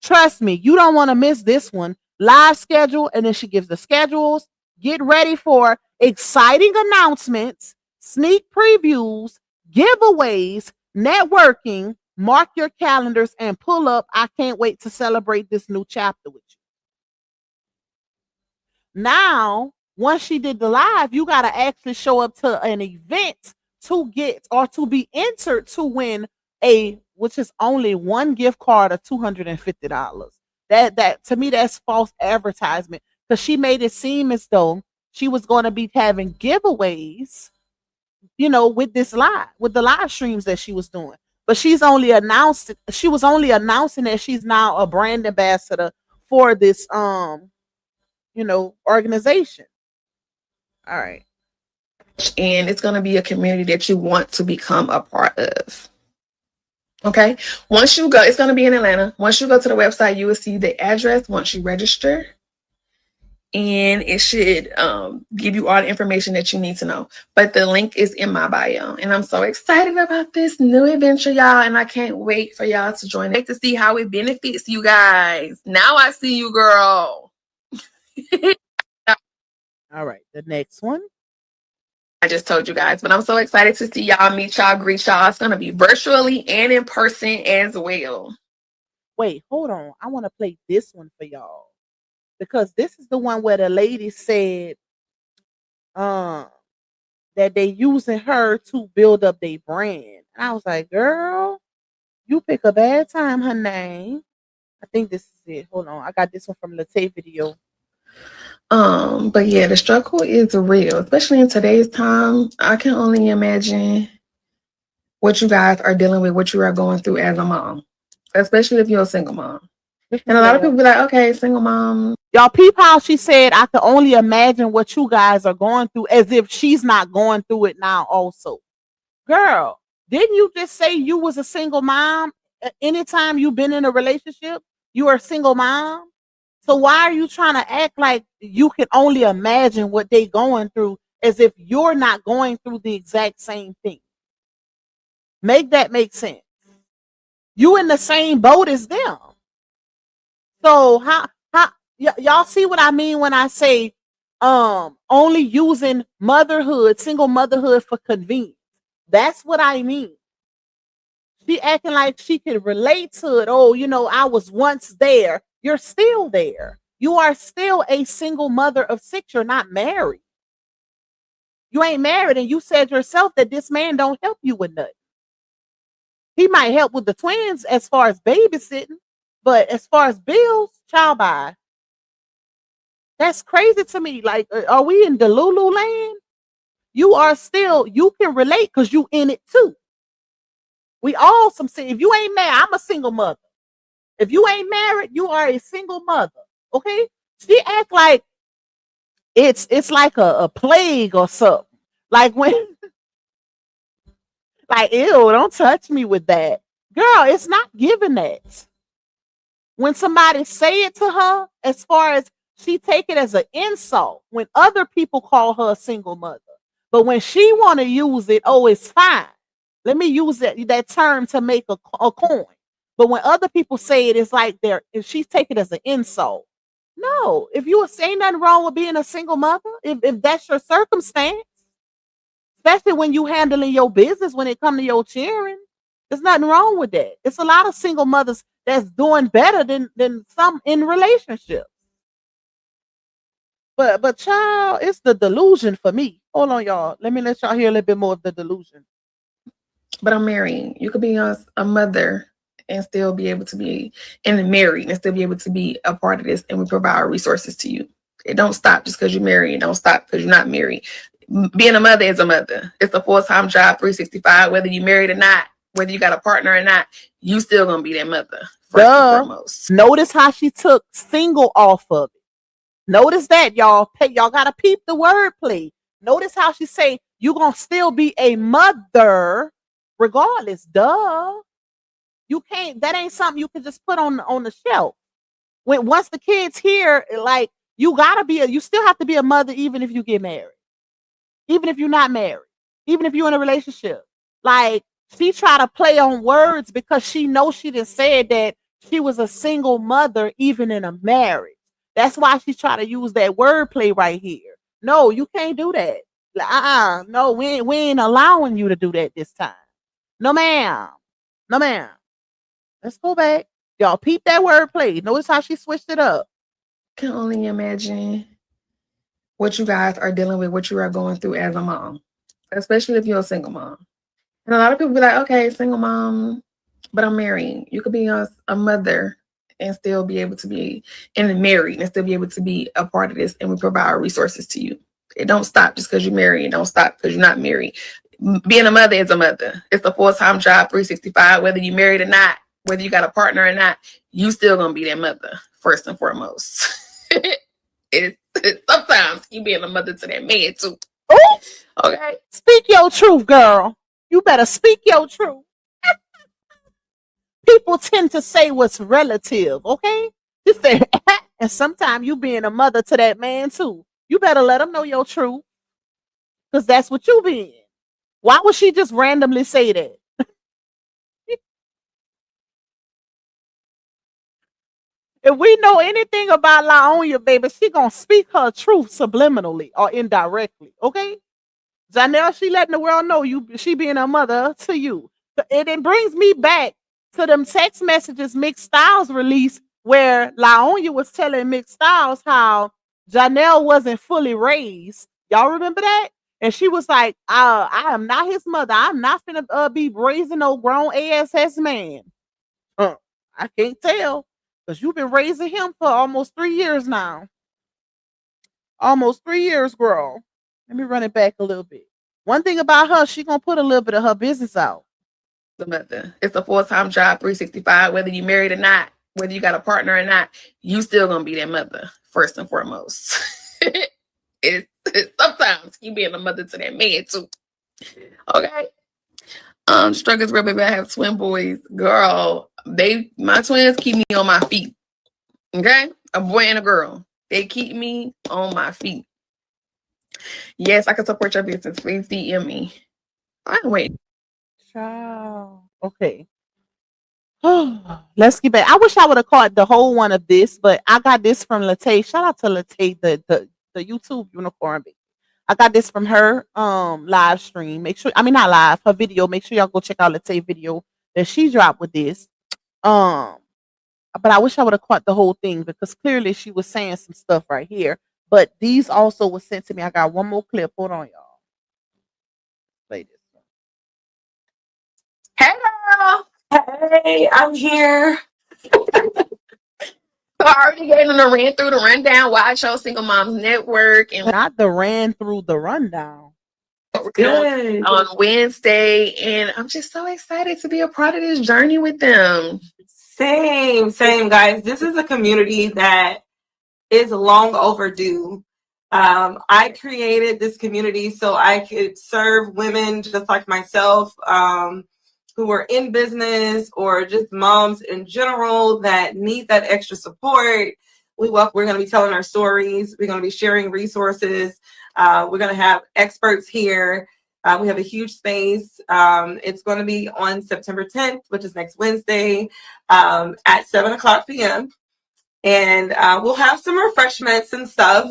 Trust me, you don't want to miss this one. Live schedule, and then she gives the schedules. Get ready for exciting announcements, sneak previews, giveaways, networking. Mark your calendars and pull up. I can't wait to celebrate this new chapter with you. Now, once she did the live, you got to actually show up to an event to get or to be entered to win which is only one gift card of $250. That to me, that's false advertisement because she made it seem as though she was going to be having giveaways, with the live streams that she was doing. But she was only announcing that she's now a brand ambassador for this organization. All right. And it's going to be a community that you want to become a part of. Okay. Once you go, it's going to be in Atlanta. Once you go to the website, you will see the address once you register. And it should give you all the information that you need to know. But the link is in my bio. And I'm so excited about this new adventure, y'all. And I can't wait for y'all to join it to see how it benefits you guys. Now I see you, girl. All right. The next one. I just told you guys, but I'm so excited to see y'all, meet y'all, greet y'all. It's going to be virtually and in person as well. Wait, hold on. I want to play this one for y'all because this is the one where the lady said that they using her to build up their brand. And I was like, girl, you pick a bad time, her name. I think this is it. Hold on. I got this one from Latte video. But yeah, the struggle is real, especially in today's time. I can only imagine what you guys are dealing with, what you are going through as a mom, especially if you're a single mom. And a lot of people be like, okay, single mom. Y'all peep how she said, I can only imagine what you guys are going through, as if she's not going through it now also. Girl, didn't you just say you was a single mom? Anytime you've been in a relationship, you are a single mom. So why are you trying to act like you can only imagine what they going through as if you're not going through the exact same thing? Make that make sense. You in the same boat as them. So y'all see what I mean when I say only using motherhood, single motherhood for convenience. That's what I mean. She acting like she can relate to it. Oh, I was once there. You're still there. You are still a single mother of 6. You're not married. You ain't married, and you said yourself that this man don't help you with nothing. He might help with the twins as far as babysitting, but as far as bills, child buy. That's crazy to me. Like, are we in Delulu land? You can relate because you in it too. We all if you ain't married, I'm a single mother. If you ain't married, you are a single mother. Okay? She act like it's like a plague or something. Like when like, ew, don't touch me with that. Girl, it's not giving that. When somebody say it to her, as far as she take it as an insult when other people call her a single mother. But when she want to use it, oh, it's fine. Let me use that term to make a coin. But when other people say it, it's like if she take it as an insult. No, if you were saying nothing wrong with being a single mother, if that's your circumstance, especially when you handling your business when it come to your children, there's nothing wrong with that. It's a lot of single mothers that's doing better than some in relationships. But child, it's the delusion for me. Hold on, y'all. Let me let y'all hear a little bit more of the delusion. But I'm married. You could be a mother and still be able to be married and still be able to be a part of this, and we provide resources to you. It don't stop just because you're married. It don't stop because you're not married. Being a mother is a mother. It's a full-time job, 365, whether you're married or not, whether you got a partner or not, you still gonna be that mother first and foremost. Notice how she took single off of it. Notice that, y'all. Y'all gotta peep the wordplay. Notice how she say you gonna still be a mother regardless. Duh. You can't. That ain't something you can just put on the shelf. Once the kids here, like you still have to be a mother even if you get married, even if you're not married, even if you're in a relationship. Like she try to play on words because she knows she done said that she was a single mother even in a marriage. That's why she try to use that wordplay right here. No, you can't do that. No, we ain't allowing you to do that this time. No, ma'am. No, ma'am. Let's go back. Y'all peep that wordplay. Notice how she switched it up. I can only imagine what you guys are dealing with, what you are going through as a mom, especially if you're a single mom. And a lot of people be like, okay, single mom, but I'm married. You could be a mother and still be able to be married and still be able to be a part of this, and we provide resources to you. It don't stop just because you're married. It don't stop because you're not married. Being a mother is a mother. It's a full-time job, 365, whether you're married or not, whether you got a partner or not, you still gonna be that mother first and foremost. Sometimes you being a mother to that man too. Ooh, okay. Speak your truth, girl. You better speak your truth. People tend to say what's relative, okay? You say, and sometimes you being a mother to that man too. You better let him know your truth, because that's what you being. Why would she just randomly say that? If we know anything about LaOnya, baby, she gonna speak her truth subliminally or indirectly, okay? Janelle, she letting the world know she being a mother to you. And it brings me back to them text messages Mick Styles released where LaOnya was telling Mick Styles how Janelle wasn't fully raised. Y'all remember that? And she was like, I am not his mother. I'm not finna be raising no grown ASS man. I can't tell. Because you've been raising him for almost 3 years now. Almost 3 years, girl. Let me run it back a little bit. One thing about her, she gonna put a little bit of her business out. The mother. It's a full-time job, 365, whether you're married or not, whether you got a partner or not, you still gonna be that mother first and foremost. Sometimes you being a mother to that man too. Okay. Struggles real baby. I have twin boys. Girl, my twins keep me on my feet. Okay? A boy and a girl. They keep me on my feet. Yes, I can support your business. Please DM me. I wait. Ciao. Okay. Let's get back. I wish I would have caught the whole one of this, but I got this from Latae. Shout out to Latae, the YouTube unicorn. I got this from her live stream. Make sure, I mean not live, her video. Make sure y'all go check out Latae video that she dropped with this. Um, but I wish I would have caught the whole thing because clearly she was saying some stuff right here. But these also was sent to me. I got one more clip. Hold on, y'all. Play this one. Hey, girl. Hey, I'm here. So I already gave them the rundown why I chose Single Moms Network and Not the ran through the rundown. what we're doing on Wednesday. And I'm just so excited to be a part of this journey with them. Same, guys. This is a community that is long overdue. I created this community so I could serve women just like myself, who are in business or just moms in general that need that extra support. We're going to be telling our stories. We're going to be sharing resources. We're going to have experts here. We have a huge space. It's going to be on September 10th, which is next Wednesday, at 7:00 p.m. And we'll have some refreshments and stuff,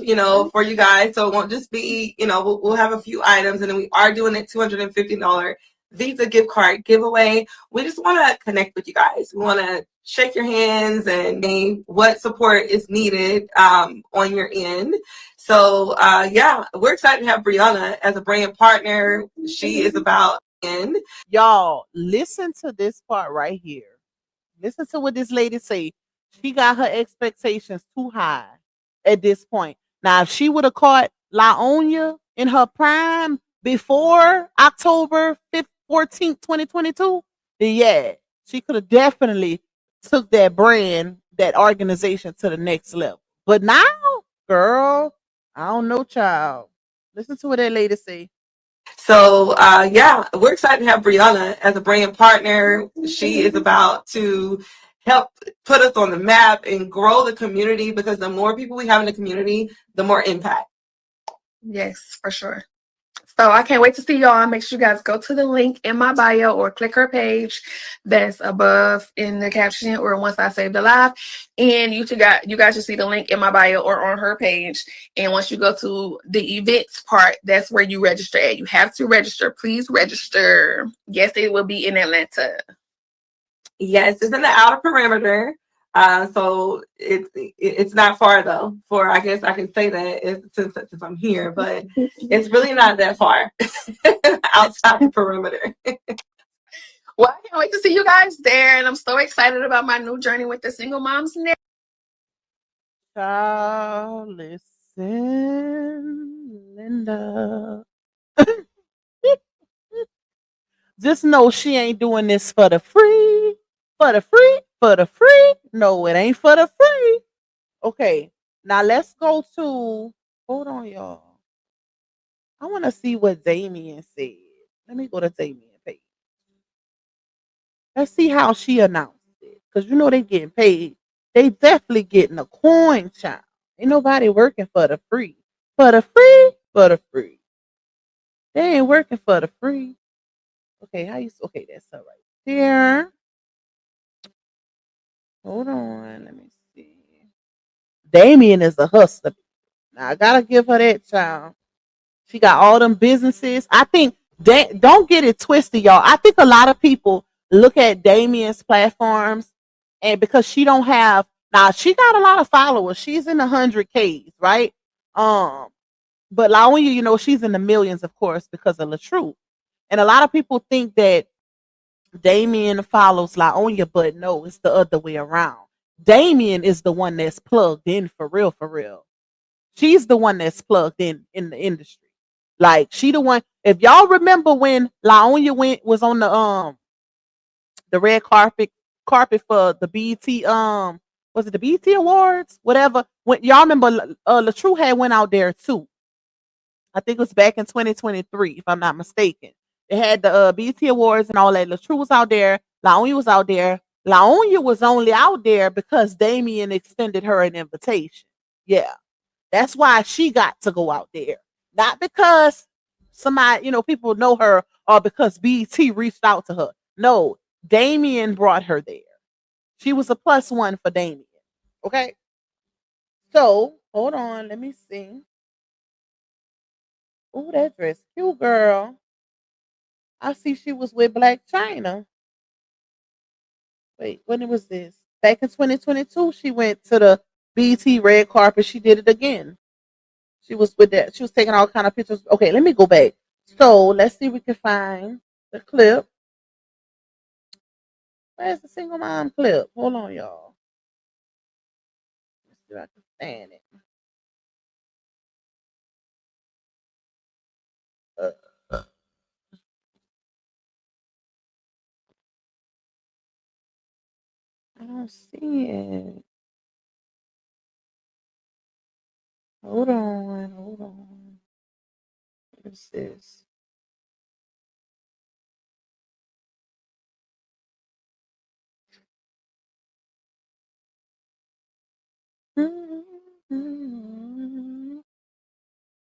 for you guys. So it won't just be, we'll have a few items. And then we are doing a $250 Visa gift card giveaway. We just want to connect with you guys. We want to shake your hands and name what support is needed on your end. So, we're excited to have Brianna as a brand partner. She is about in. Y'all, listen to this part right here. Listen to what this lady say. She got her expectations too high at this point. Now, if she would have caught Laonia in her prime before October 5th, 14th, 2022, then yeah, she could have definitely took that brand, that organization to the next level. But now, girl, I don't know, child. Listen to what that lady say. So, we're excited to have Brianna as a brand partner. She is about to help put us on the map and grow the community because the more people we have in the community, the more impact. Yes, for sure. So I can't wait to see y'all. Make sure you guys go to the link in my bio or click her page that's above in the caption or once I save the live. And you guys should see the link in my bio or on her page. And once you go to the events part, that's where you register at. You have to register. Please register. Yes, it will be in Atlanta. Yes, it's in the outer perimeter. So it's not far though. For I guess I can say that since I'm here, but it's really not that far outside the perimeter. Well, I can't wait to see you guys there, and I'm so excited about my new journey with the Single Moms Network. Child, listen, Linda. Just know she ain't doing this for the free. For the free. For the free. No, it ain't for the free. Okay, now let's go to. Hold on, y'all. I want to see what Damien said. Let me go to Damien page. Let's see how she announced it. Because they getting paid. They definitely getting a coin, child. Ain't nobody working for the free. For the free. For the free. They ain't working for the free. Okay, okay, that's all right there. Hold on, let me see. Damien is a hustler. Now I gotta give her that, child. She got all them businesses. I think don't get it twisted, y'all. I think a lot of people look at Damien's platforms and because she don't have now she got a lot of followers. She's in the 100Ks, right? But Laonia, she's in the millions, of course, because of LaTruth. And a lot of people think that Damien follows Laonia, but no, it's the other way around. Damien is the one that's plugged in for real, for real. She's the one that's plugged in the industry. Like she the one. If y'all remember when Laonia was on the red carpet for the BET was it the BET Awards, whatever. When y'all remember, LaTruth had went out there too. I think it was back in 2023, if I'm not mistaken. They had the BET Awards and all that. LaTruth was out there. Laonia was out there. Laonia was only out there because Damien extended her an invitation. Yeah. That's why she got to go out there. Not because somebody, people know her or because BET reached out to her. No, Damien brought her there. She was a +1 for Damien. Okay. So hold on, let me see. Oh, that dress cute, girl. I see she was with Black China. Wait, when was this? Back in 2022, she went to the BT red carpet. She did it again. She was with that. She was taking all kind of pictures. Okay, let me go back. So let's see if we can find the clip. Where's the single mom clip? Hold on, y'all. Let's see if I can stand it. I don't see it. Hold on, hold on. What is this?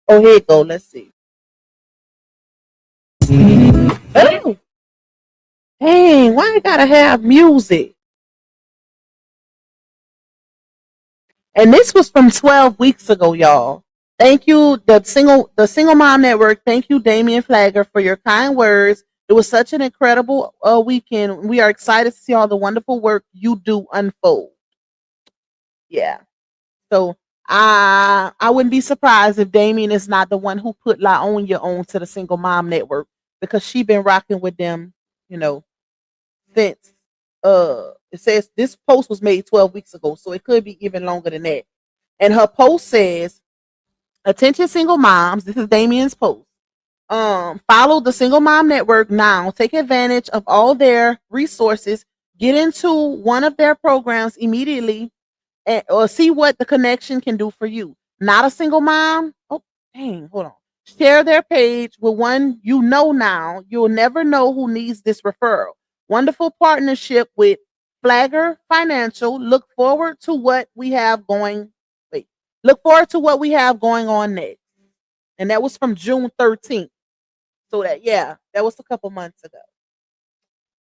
Oh, here you go. Let's see. Oh, dang, why I gotta have music? And this was from 12 weeks ago, y'all. Thank you, the single mom network. Thank you, Damian Flagger, for your kind words. It was such an incredible weekend. We are excited to see all the wonderful work you do unfold. Yeah. So I wouldn't be surprised if Damien is not the one who put Laonia on to the single mom network because she been rocking with them, you know, since it says this post was made 12 weeks ago, so it could be even longer than that. And her post says, "Attention single moms, this is Damien's post. Follow the single mom network now. Take advantage of all their resources. Get into one of their programs immediately or see what the connection can do for you. Not a single mom? Oh, dang, hold on. Share their page with one you know now. You'll never know who needs this referral. Wonderful partnership with Flagger Financial. Look forward to what we have going. Wait, look forward to what we have going on next." And that was from June 13th. So that was a couple months ago.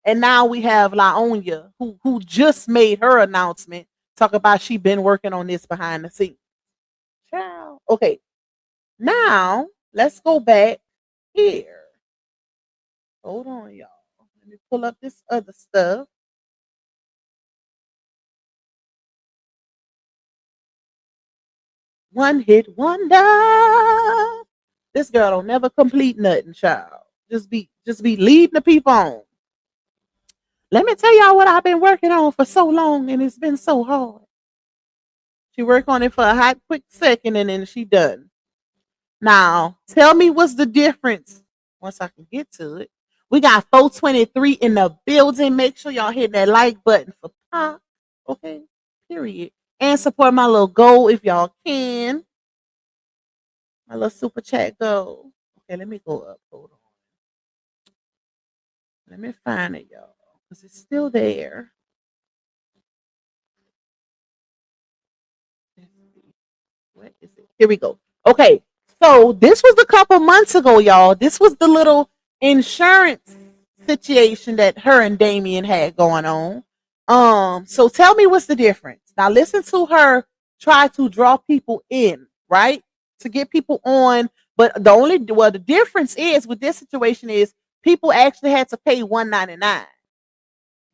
And now we have Laonia, who just made her announcement, talk about she been working on this behind the scenes. Ciao. Okay, now let's go back here. Hold on, y'all. Let me pull up this other stuff. One hit wonder. This girl don't never complete nothing, child. Just be leading the people on. Let me tell y'all what I've been working on for so long, and it's been so hard. She worked on it for a hot, quick second, and then she done. Now, tell me what's the difference once I can get to it. We got 423 in the building. Make sure y'all hit that like button for Pop. Okay, period. And support my little goal if y'all can. My little super chat goal. Okay, let me go up. Hold on. Let me find it, y'all. Because it's still there. What is it? Here we go. Okay, so this was a couple months ago, y'all. This was the little insurance situation that her and Damien had going on. So tell me what's the difference. Now listen to her try to draw people in, right? To get people on. But the difference is with this situation is people actually had to pay $199.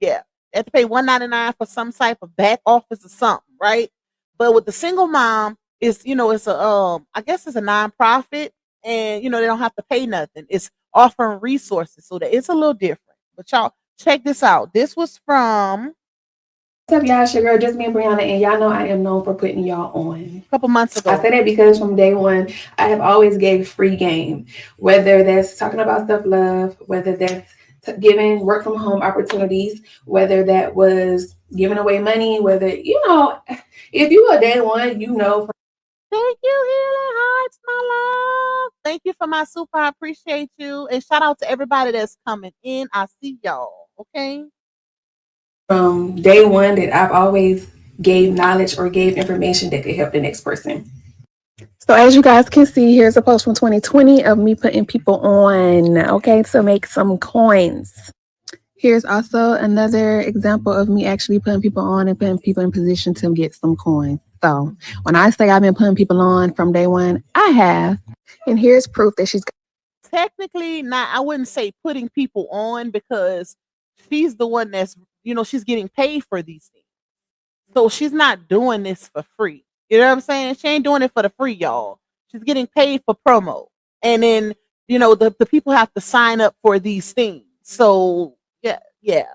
Yeah. They have to pay $199 for some type of back office or something, right? But with the single mom, it's a I guess it's a nonprofit, and they don't have to pay nothing. It's offering resources, so that it's a little different. But y'all check this out. This was from What's up, y'all? It's your girl, just me and Brianna, and y'all know I am known for putting y'all on. a couple months ago. I say that because from day one, I have always gave free game, whether that's talking about self-love, whether that's giving work from home opportunities, whether that was giving away money, whether, if you are day one, Thank you, Healing Hearts, my love. Thank you for my super. I appreciate you. And shout out to everybody that's coming in. I see y'all. Okay. from day one that I've always gave knowledge or gave information that could help the next person. So as you guys can see, here's a post from 2020 of me putting people on, okay, to make some coins. Here's also another example of me actually putting people on and putting people in position to get some coins. So when I say I've been putting people on from day one, I have. And here's proof that she's Technically, not. I wouldn't say putting people on because she's the one that's she's getting paid for these things. So she's not doing this for free. You know what I'm saying? She ain't doing it for the free, y'all. She's getting paid for promo. And then, the people have to sign up for these things. So yeah.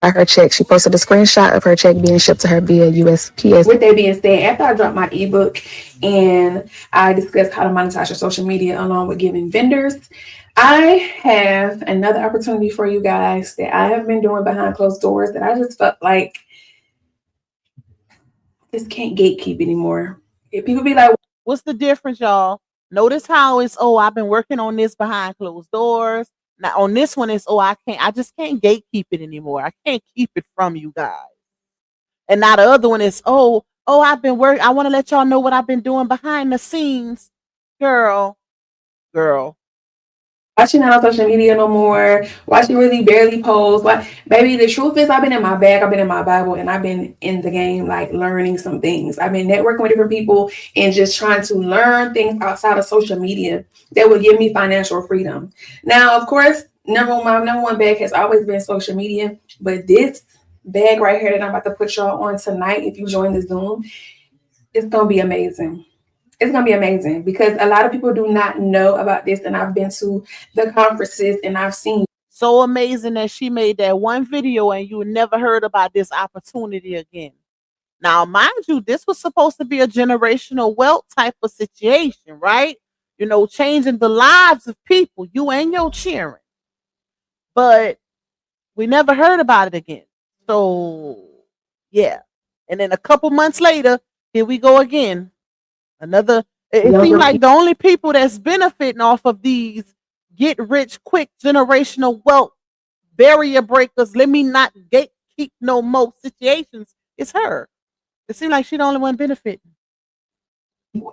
her check. She posted a screenshot of her check being shipped to her via USPS. With that being said, after I dropped my ebook and I discussed how to monetize your social media along with giving vendors, I have another opportunity for you guys that I have been doing behind closed doors that I just felt like just can't gatekeep anymore. If people be like, what's the difference, y'all? Notice how it's, I've been working on this behind closed doors. Now on this one it's, I just can't gatekeep it anymore. I can't keep it from you guys. And now the other one is, I've been working. I want to let y'all know what I've been doing behind the scenes. Girl. why she not on social media no more? Why she really barely posts? Why, baby, the truth is I've been in my bag, I've been in my Bible, and I've been in the game, like learning some things. I've been networking with different people and just trying to learn things outside of social media that will give me financial freedom. Now, of course, my number one bag has always been social media, but this bag right here that I'm about to put y'all on tonight, if you join the Zoom, it's gonna be amazing. It's going to be amazing because a lot of people do not know about this. And I've been to the conferences and I've seen. So amazing that she made that one video and you never heard about this opportunity again. Now, mind you, this was supposed to be a generational wealth type of situation, right? Changing the lives of people, you and your children. But we never heard about it again. So, yeah. And then a couple months later, here we go again. It seems like the only people that's benefiting off of these get rich quick generational wealth barrier breakers, let me not gatekeep no more situations, it's her. It seems like she the only one benefiting.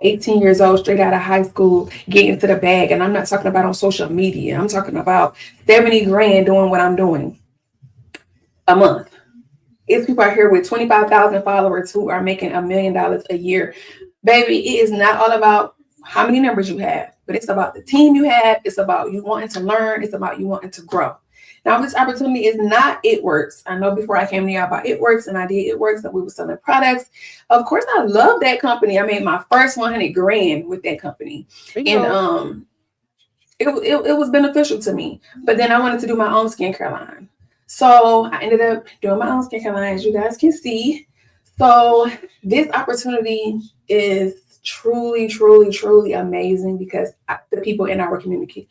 18 years old, straight out of high school, getting to the bag. And I'm not talking about on social media. I'm talking about 70 grand doing what I'm doing a month. It's people out here with 25,000 followers who are making $1 million a year. Baby, it is not all about how many numbers you have, but it's about the team you have. It's about you wanting to learn. It's about you wanting to grow. Now, this opportunity is not It Works. I know before I came to y'all about It Works and I did It Works and we were selling products. Of course, I love that company. I made my first 100 grand with that company. And it was beneficial to me. But then I wanted to do my own skincare line. So I ended up doing my own skincare line, as you guys can see. So this opportunity is truly, truly, truly amazing because the people in our community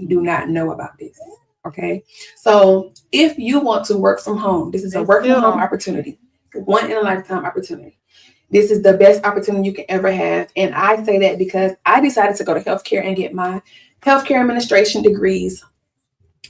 do not know about this. Okay. So if you want to work from home, this is a work from home opportunity, one in a lifetime opportunity. This is the best opportunity you can ever have. And I say that because I decided to go to healthcare and get my healthcare administration degrees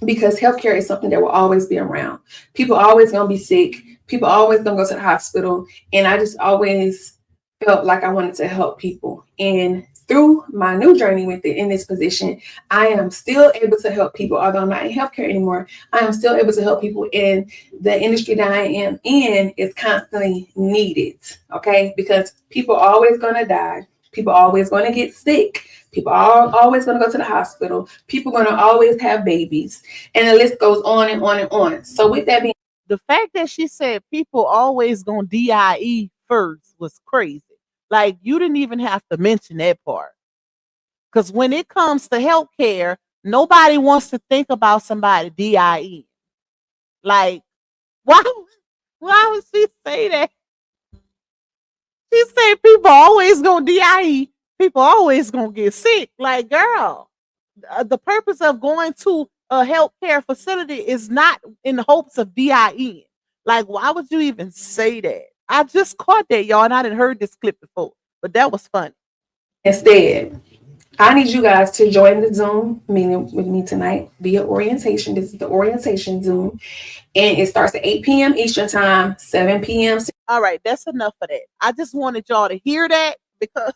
because healthcare is something that will always be around. People are always going to be sick. People are always going to go to the hospital. And I just always felt like I wanted to help people. And through my new journey with it in this position, I am still able to help people. Although I'm not in healthcare anymore, I am still able to help people in the industry that I am in is constantly needed. Okay. Because people are always going to die. People are always going to get sick. People are always going to go to the hospital. People are going to always have babies. And the list goes on and on and on. So with that being, the fact that she said people always going to DIE first was crazy. Like, you didn't even have to mention that part. Because when it comes to healthcare, nobody wants to think about somebody DIE. Like, why would she say that? She said people always going to DIE. People always going to get sick. Like, girl, the purpose of going to a healthcare facility is not in the hopes of DIE. Like, why would you even say that? I just caught that, y'all, and I didn't heard this clip before, but that was funny. Instead, I need you guys to join the Zoom meeting with me tonight via orientation. This is the orientation Zoom, and it starts at 8 p.m. Eastern Time, 7 p.m. All right, that's enough of that. I just wanted y'all to hear that because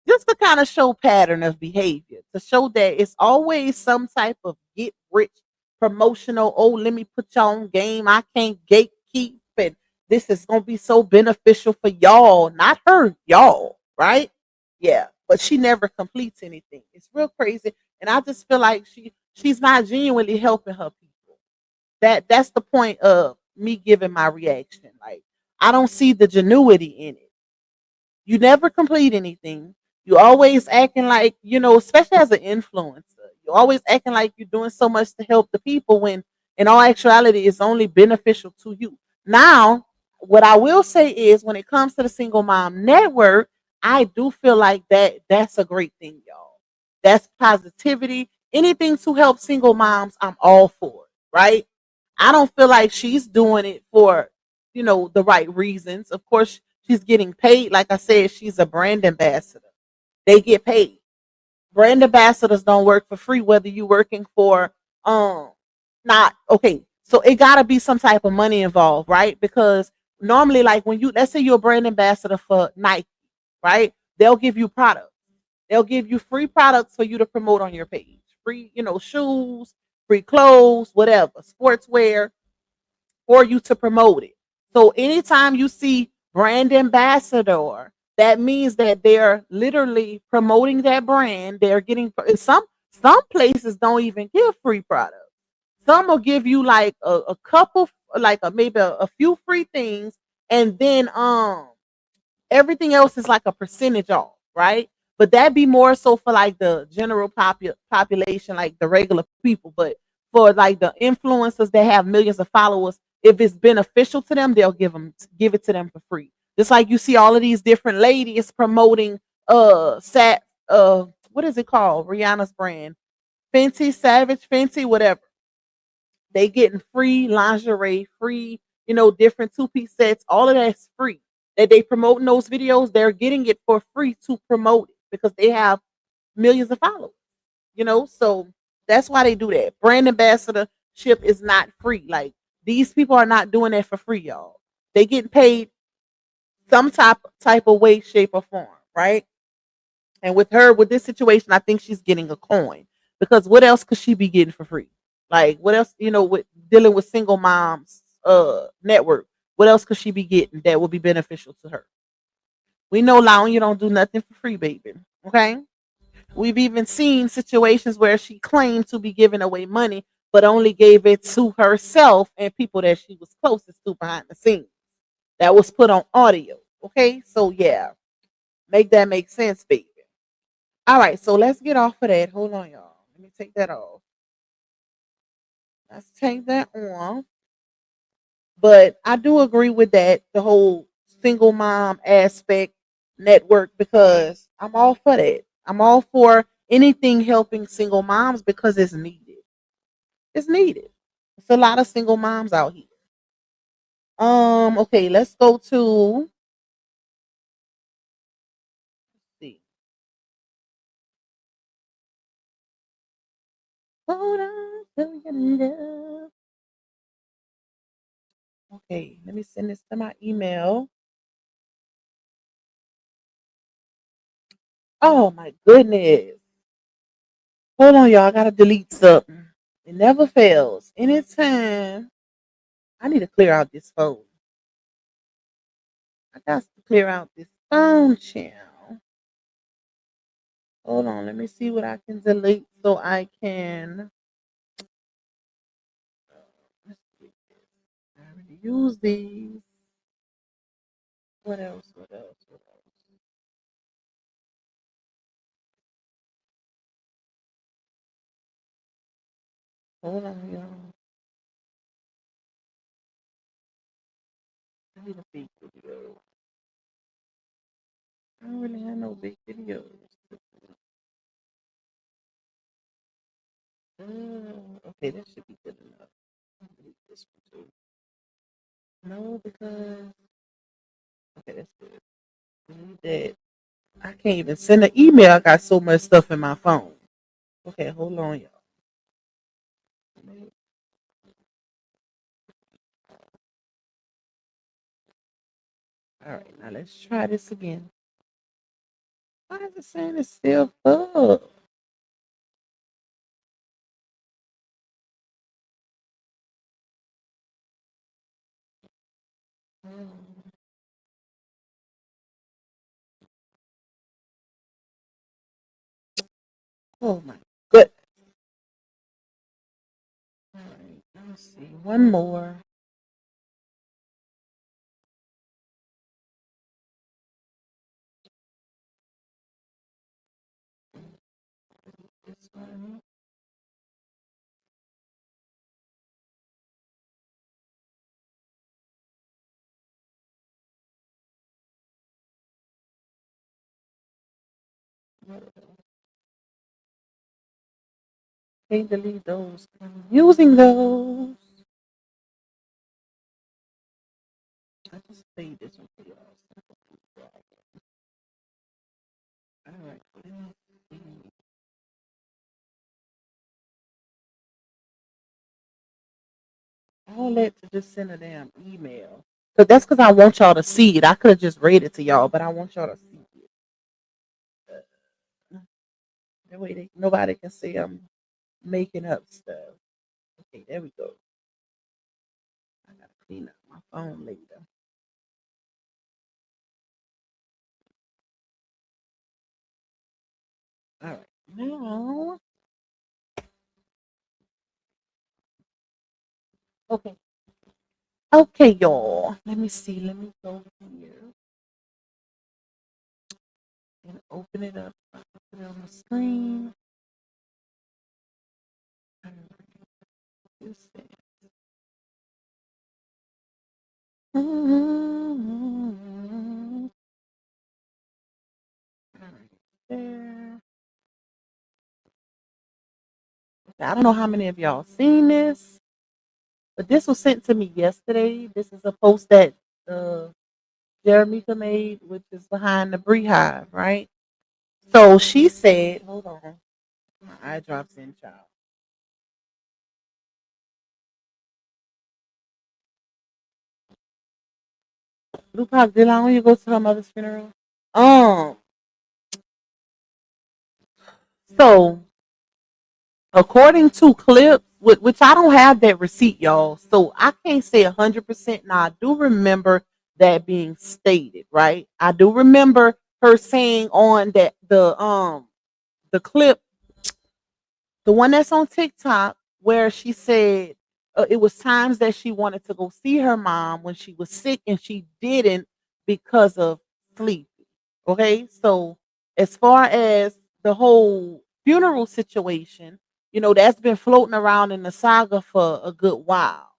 just to kind of show pattern of behavior, to show that it's always some type of get rich promotional. Oh, let me put y'all on game. I can't gatekeep, and this is gonna be so beneficial for y'all, not her, y'all, right? Yeah, but she never completes anything. It's real crazy, and I just feel like she's not genuinely helping her people. That's the point of me giving my reaction. Like, I don't see the genuity in it. You never complete anything. You always acting like, especially as an influencer, you're always acting like you're doing so much to help the people when in all actuality it's only beneficial to you. Now, what I will say is when it comes to the single mom network, I do feel like that's a great thing, y'all. That's positivity. Anything to help single moms, I'm all for it, right? I don't feel like she's doing it for, the right reasons. Of course, she's getting paid. Like I said, she's a brand ambassador. They get paid. Brand ambassadors don't work for free, whether you're working for not okay. So it gotta be some type of money involved, right? Because normally, like when you let's say you're a brand ambassador for Nike, right? They'll give you products. They'll give you free products for you to promote on your page. Free, shoes, free clothes, whatever, sportswear, for you to promote it. So anytime you see brand ambassador, that means that they're literally promoting that brand. They're getting some places don't even give free products. Some will give you like a couple, like maybe a few free things, and then everything else is like a percentage off, right? But that be more so for like the general population, like the regular people. But for like the influencers that have millions of followers, if it's beneficial to them, they'll give it to them for free. Just like you see all of these different ladies promoting sat what is it called? Rihanna's brand. Fenty, Savage, Fenty, whatever. They getting free lingerie, free, different two-piece sets. All of that's free. That they promote in those videos, they're getting it for free to promote it because they have millions of followers. So that's why they do that. Brand ambassadorship is not free. Like these people are not doing that for free, y'all. They get paid some type of way, shape, or form, right? And with her, with this situation, I think she's getting a coin because what else could she be getting for free? Like what else, with dealing with single moms network, what else could she be getting that would be beneficial to her? We know Lown, you don't do nothing for free, baby. Okay. We've even seen situations where she claimed to be giving away money, but only gave it to herself and people that she was closest to behind the scenes. That was put on audio. Okay. So yeah, make that make sense, baby. All right, so let's get off of that. Hold on, y'all. Let me take that off. Let's take that off. But I do agree with that, the whole single mom aspect network, because I'm all for that. I'm all for anything helping single moms because it's needed. It's needed. It's a lot of single moms out here. Okay, let's go to see. Hold on to your love. Okay, let me send this to my email. Oh my goodness. Hold on, y'all. I gotta delete something. It never fails. Anytime I need to clear out this phone. I got to clear out this phone channel. Hold on, let me see what I can delete so I can. Let's see. I already use these. What else? What else? What else? Hold on, y'all. I need a big video. I don't really have no big videos. Okay, that should be good enough. I'll delete this one too. No, because okay, that's good. Delete that. I can't even send an email. I got so much stuff in my phone. Okay, hold on, y'all. All right, now let's try this again. Why is it saying it's still full? Oh my good. All right, let's see. One more. This one. Can't delete those. I'm using those. I just played this one for y'all. All right. Let's see. All that to just send a damn email. Cause that's because I want y'all to see it. I could have just read it to y'all, but I want y'all to see it. That way nobody can say I'm making up stuff. Okay, there we go. I gotta clean up my phone later. All right. Now, okay. Okay, y'all. Let me see. Let me go here and open it up. I'll put it on the screen. All right. This thing. Mhm. All right. There. I don't know how many of y'all seen this, but this was sent to me yesterday. This is a post that uh, Jeremica made, which is behind the Beehive, right? So she said, hold on, my eye drops in, child. Lupac, did I when you go to her mother's funeral? Um, so according to clips, which I don't have that receipt, y'all, so I can't say 100%. Now I do remember that being stated, right? I do remember her saying on that the clip, the one that's on TikTok, where she said it was times that she wanted to go see her mom when she was sick and she didn't because of sleep. Okay, so as far as the whole funeral situation, that's been floating around in the saga for a good while.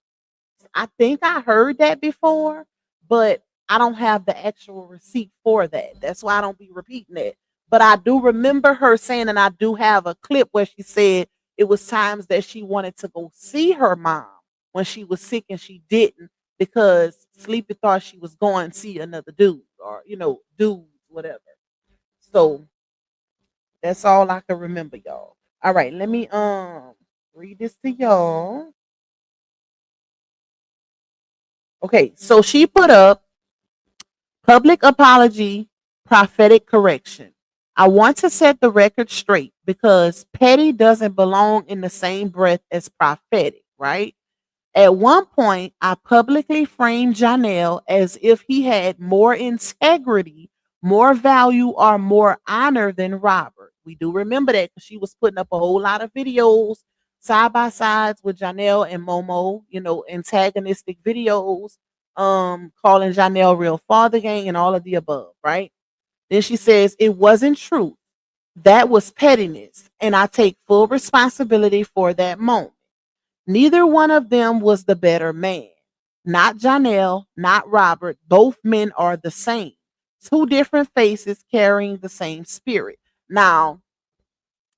I think I heard that before, but I don't have the actual receipt for that. That's why I don't be repeating it. But I do remember her saying, and I do have a clip where she said it was times that she wanted to go see her mom when she was sick and she didn't because Sleepy thought she was going to see another dude or, dudes, whatever. So that's all I can remember, y'all. All right, let me read this to y'all. Okay, so she put up public apology, prophetic correction. I want to set the record straight because petty doesn't belong in the same breath as prophetic, right? At one point, I publicly framed Janelle as if he had more integrity, more value, or more honor than Robert. We do remember that because she was putting up a whole lot of videos side by sides with Janelle and Momo, antagonistic videos, calling Janelle real father gang and all of the above, right? Then she says it wasn't true. That was pettiness, and I take full responsibility for that moment. Neither one of them was the better man. Not Janelle, not Robert. Both men are the same. Two different faces carrying the same spirit. Now,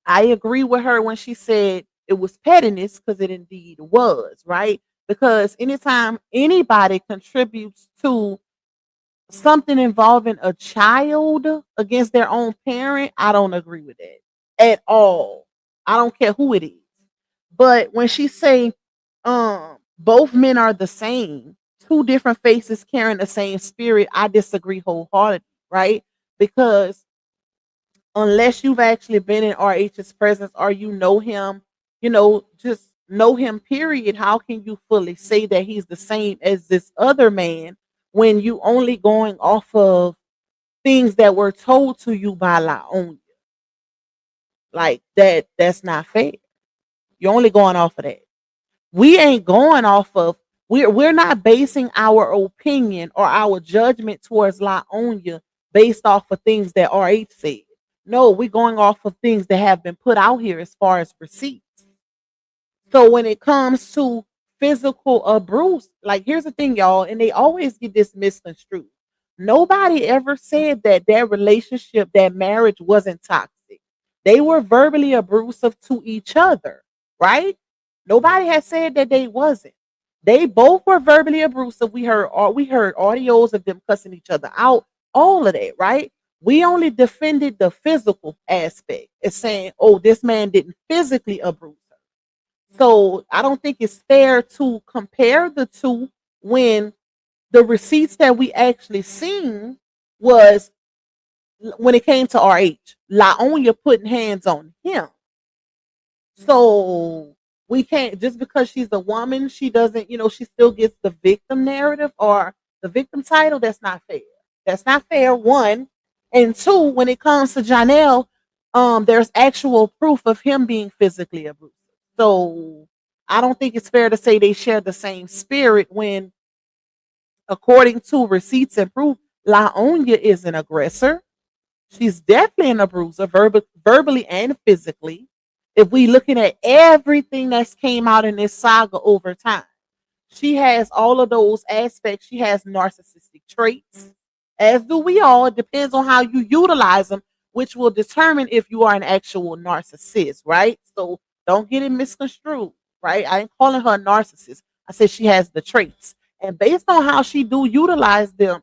I agree with her when she said it was pettiness because it indeed was, right? Because anytime anybody contributes to something involving a child against their own parent, I don't agree with that at all. I don't care who it is. But when she say both men are the same, two different faces carrying the same spirit, I disagree wholeheartedly, right? Because unless you've actually been in RH's presence or you know him, just know him, period, how can you fully say that he's the same as this other man when you only going off of things that were told to you by Laonia? Like that's not fair. You're only going off of that. We ain't going off of we're not basing our opinion or our judgment towards Laonia based off of things that RH said. No, we're going off of things that have been put out here as far as receipts. So when it comes to physical abuse, like here's the thing, y'all, and they always get this misconstrued. Nobody ever said that their relationship, that marriage wasn't toxic. They were verbally abusive to each other, right? Nobody has said that they wasn't. They both were verbally abusive. We heard audios of them cussing each other out, all of that, right? We only defended the physical aspect as saying, oh, this man didn't physically abuse her. So I don't think it's fair to compare the two when the receipts that we actually seen was when it came to RH, Laonia putting hands on him. So we can't, just because she's a woman, she doesn't, she still gets the victim narrative or the victim title. That's not fair. That's not fair, one. And two, when it comes to Janelle, there's actual proof of him being physically abused. So I don't think it's fair to say they share the same spirit when, according to receipts and proof, Laonia is an aggressor. She's definitely an abuser, verbally and physically. If we looking at everything that's came out in this saga over time, she has all of those aspects. She has narcissistic traits, as do we all. It depends on how you utilize them, which will determine if you are an actual narcissist, right? So don't get it misconstrued, right? I ain't calling her a narcissist. I said she has the traits. And based on how she do utilize them,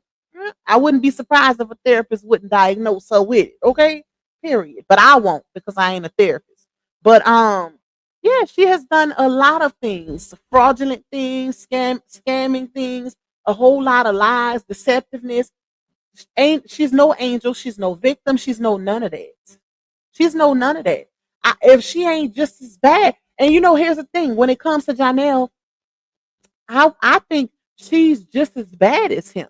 I wouldn't be surprised if a therapist wouldn't diagnose her with it. Okay, period. But I won't because I ain't a therapist. But yeah, she has done a lot of things, fraudulent things, scamming things, a whole lot of lies, deceptiveness. Ain't she's no angel, she's no victim, she's no none of that. She's no none of that. If she ain't just as bad, and here's the thing: when it comes to Janelle, I think she's just as bad as him.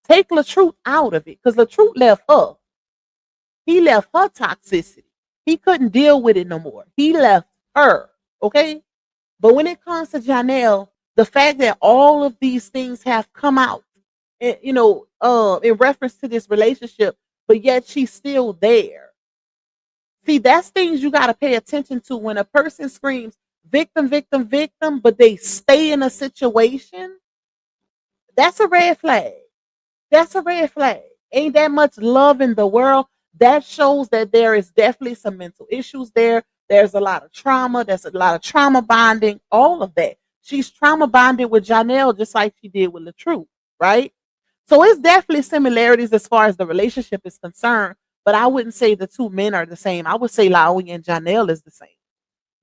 Take LaTruth out of it, because LaTruth left her. He left her toxicity. He couldn't deal with it no more. He left her. Okay. But when it comes to Janelle, the fact that all of these things have come out, in reference to this relationship, but yet she's still there. See, that's things you got to pay attention to when a person screams victim, victim, victim, but they stay in a situation. That's a red flag. That's a red flag. Ain't that much love in the world. That shows that there is definitely some mental issues there. There's a lot of trauma. There's a lot of trauma bonding, all of that. She's trauma bonded with Janelle just like she did with LaTruth, right? So it's definitely similarities as far as the relationship is concerned, but I wouldn't say the two men are the same. I would say Laoya and Janelle is the same.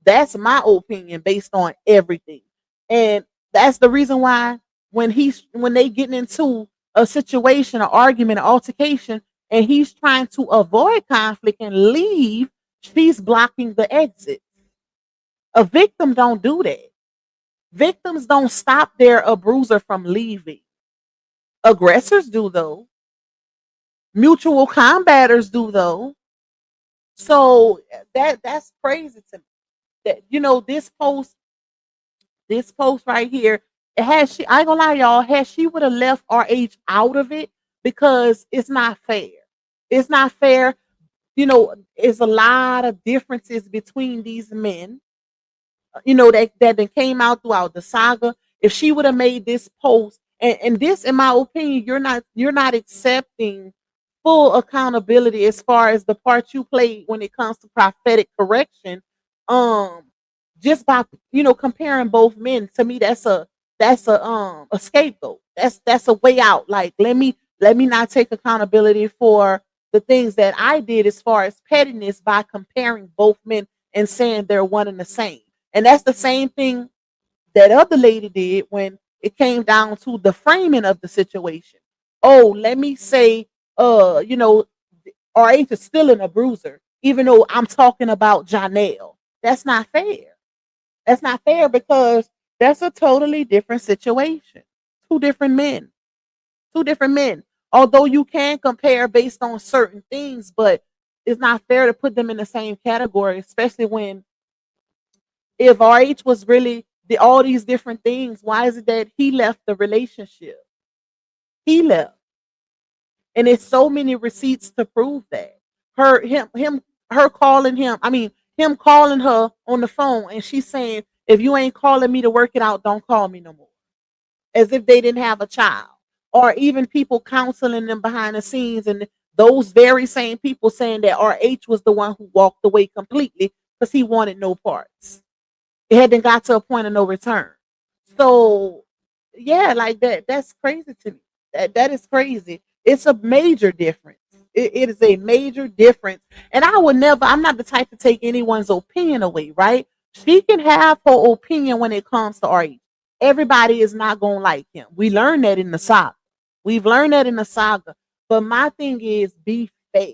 That's my opinion based on everything. And that's the reason why when they getting into a situation, an argument, an altercation, and he's trying to avoid conflict and leave, she's blocking the exit. A victim don't do that. Victims don't stop their abuser from leaving. Aggressors do though. Mutual combaters do though. So that's crazy to me. That this post right here, it has she I ain't gonna lie, y'all, had she would have left RH out of it, because it's not fair. It's not fair. It's a lot of differences between these men, that came out throughout the saga. If she would have made this post, and this, in my opinion, you're not accepting full accountability as far as the part you played when it comes to prophetic correction. Um, just by comparing both men, to me that's a scapegoat. That's a way out. Like, let me not take accountability for the things that I did as far as pettiness by comparing both men and saying they're one and the same. And that's the same thing that other lady did when it came down to the framing of the situation. Oh, let me say, uh, you know, RH is still an abuser, even though I'm talking about Janelle. That's not fair. That's not fair because that's a totally different situation. Two different men. Two different men. Although you can compare based on certain things, but it's not fair to put them in the same category, especially when if RH was really all these different things, why is it that he left the relationship? He left. And it's so many receipts to prove that. Her calling him, I mean, him calling her on the phone and she's saying, if you ain't calling me to work it out, don't call me no more. As if they didn't have a child. Or even people counseling them behind the scenes and those very same people saying that RH was the one who walked away completely because he wanted no parts. It hadn't got to a point of no return. So yeah, like that's crazy to me. That is crazy. It's a major difference. It is a major difference. And I would never, I'm not the type to take anyone's opinion away, right? She can have her opinion when it comes to art. Everybody is not gonna like him. We learned that in the saga. We've learned that in the saga. But my thing is be fair.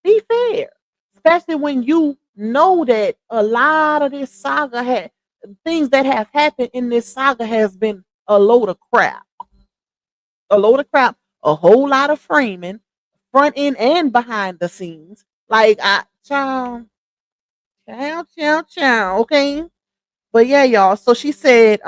Be fair. Especially when you know that a lot of this saga had things that have happened in this saga has been a load of crap. A load of crap, a whole lot of framing, front end and behind the scenes. Like I chow, okay. But yeah, y'all. So she said,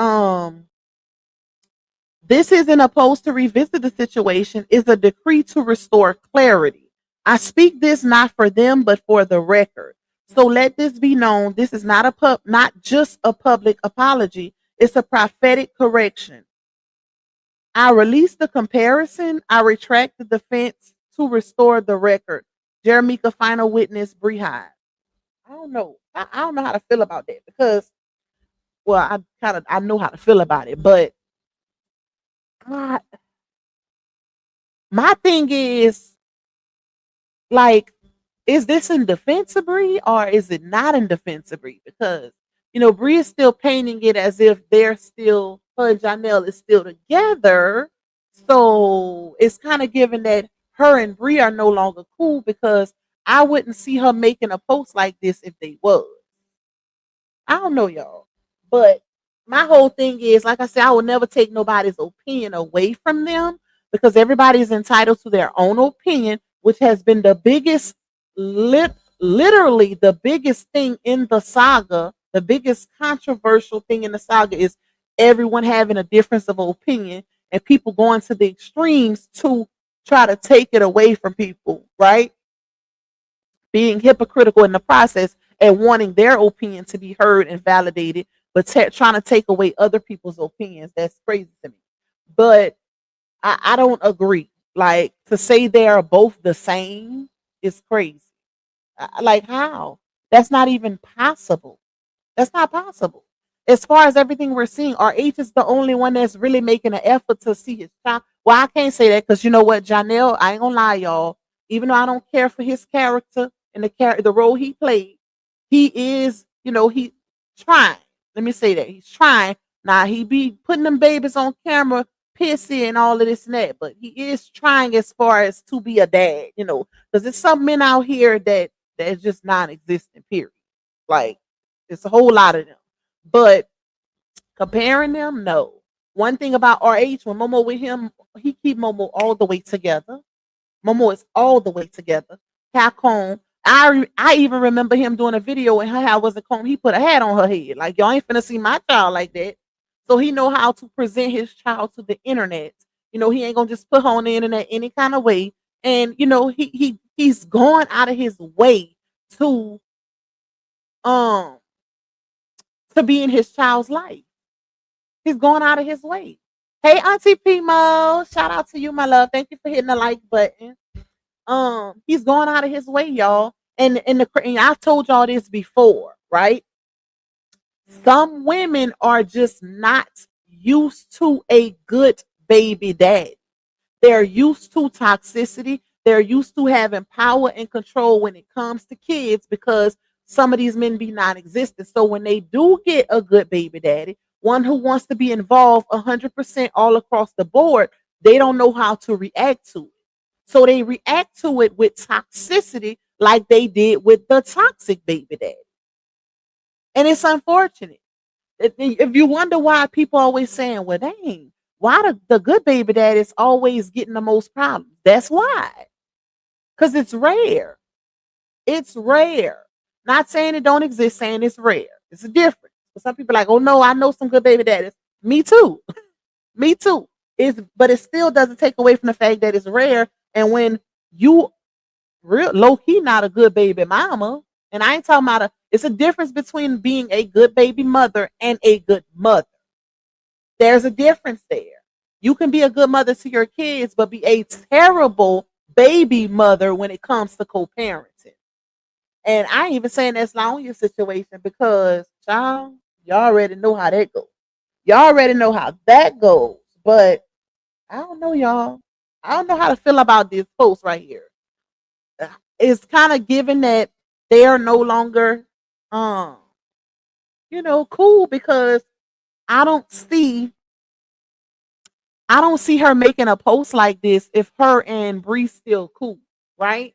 this isn't opposed to revisit the situation, is a decree to restore clarity. I speak this not for them, but for the record. So let this be known. This is not just a public apology. It's a prophetic correction. I release the comparison. I retract the defense to restore the record. Jeremica, final witness, Brehide. I don't know. I don't know how to feel about that because, well, I know how to feel about it, but I, my thing is like, is this in defense of Bree or is it not in defense of Bree? Because Bree is still painting it as if they're still her and Janelle is still together. So it's kind of given that her and Bree are no longer cool because I wouldn't see her making a post like this if they was. I don't know, y'all. But my whole thing is, like I said, I will never take nobody's opinion away from them because everybody is entitled to their own opinion, which has been the biggest, literally the biggest thing in the saga. The biggest controversial thing in the saga is everyone having a difference of opinion and people going to the extremes to try to take it away from people, right? Being hypocritical in the process and wanting their opinion to be heard and validated, but trying to take away other people's opinions. That's crazy to me. But I don't agree. Like to say they are both the same is crazy. Like how? That's not even possible. That's not possible. As far as everything we're seeing, RH is the only one that's really making an effort to see his child. Well, I can't say that because you know what, Janelle, I ain't gonna lie, y'all. Even though I don't care for his character and the role he played, he is, he trying. Let me say that he's trying. Now he be putting them babies on camera, pissy and all of this and that, but he is trying as far as to be a dad, because there's some men out here that's just non-existent. Period. Like it's a whole lot of them. But comparing them, no. One thing about RH, when Momo with him, he keep Momo all the way together. Momo is all the way together. Hair comb. I even remember him doing a video and her hair wasn't combed. He put a hat on her head. Like y'all ain't finna see my child like that. So he know how to present his child to the internet. He ain't gonna just put her on the internet any kind of way. And he's going out of his way to um to be in his child's life. He's going out of his way. Hey, Auntie Pimo, shout out to you, my love. Thank you for hitting the like button. He's going out of his way, y'all. And I've told y'all this before, right? Some women are just not used to a good baby dad. They're used to toxicity. They're used to having power and control when it comes to kids because some of these men be non-existent. So when they do get a good baby daddy, one who wants to be involved 100% all across the board, they don't know how to react to it. So they react to it with toxicity like they did with the toxic baby daddy. And it's unfortunate. If you wonder why people always saying, well, dang, why the good baby daddy is always getting the most problems? That's why. Because it's rare. It's rare. Not saying it don't exist, saying it's rare. It's a difference. But some people are like, oh no, I know some good baby daddies. Me too. Me too. But it still doesn't take away from the fact that it's rare. And when you real low key not a good baby mama, and I ain't talking about it's a difference between being a good baby mother and a good mother. There's a difference there. You can be a good mother to your kids, but be a terrible baby mother when it comes to co-parenting. And I ain't even saying that's not on your situation because, child, y'all already know how that goes. Y'all already know how that goes. But I don't know, y'all. I don't know how to feel about this post right here. It's kind of given that they are no longer, um, cool because I don't see I don't see her making a post like this if her and Bree still cool, right?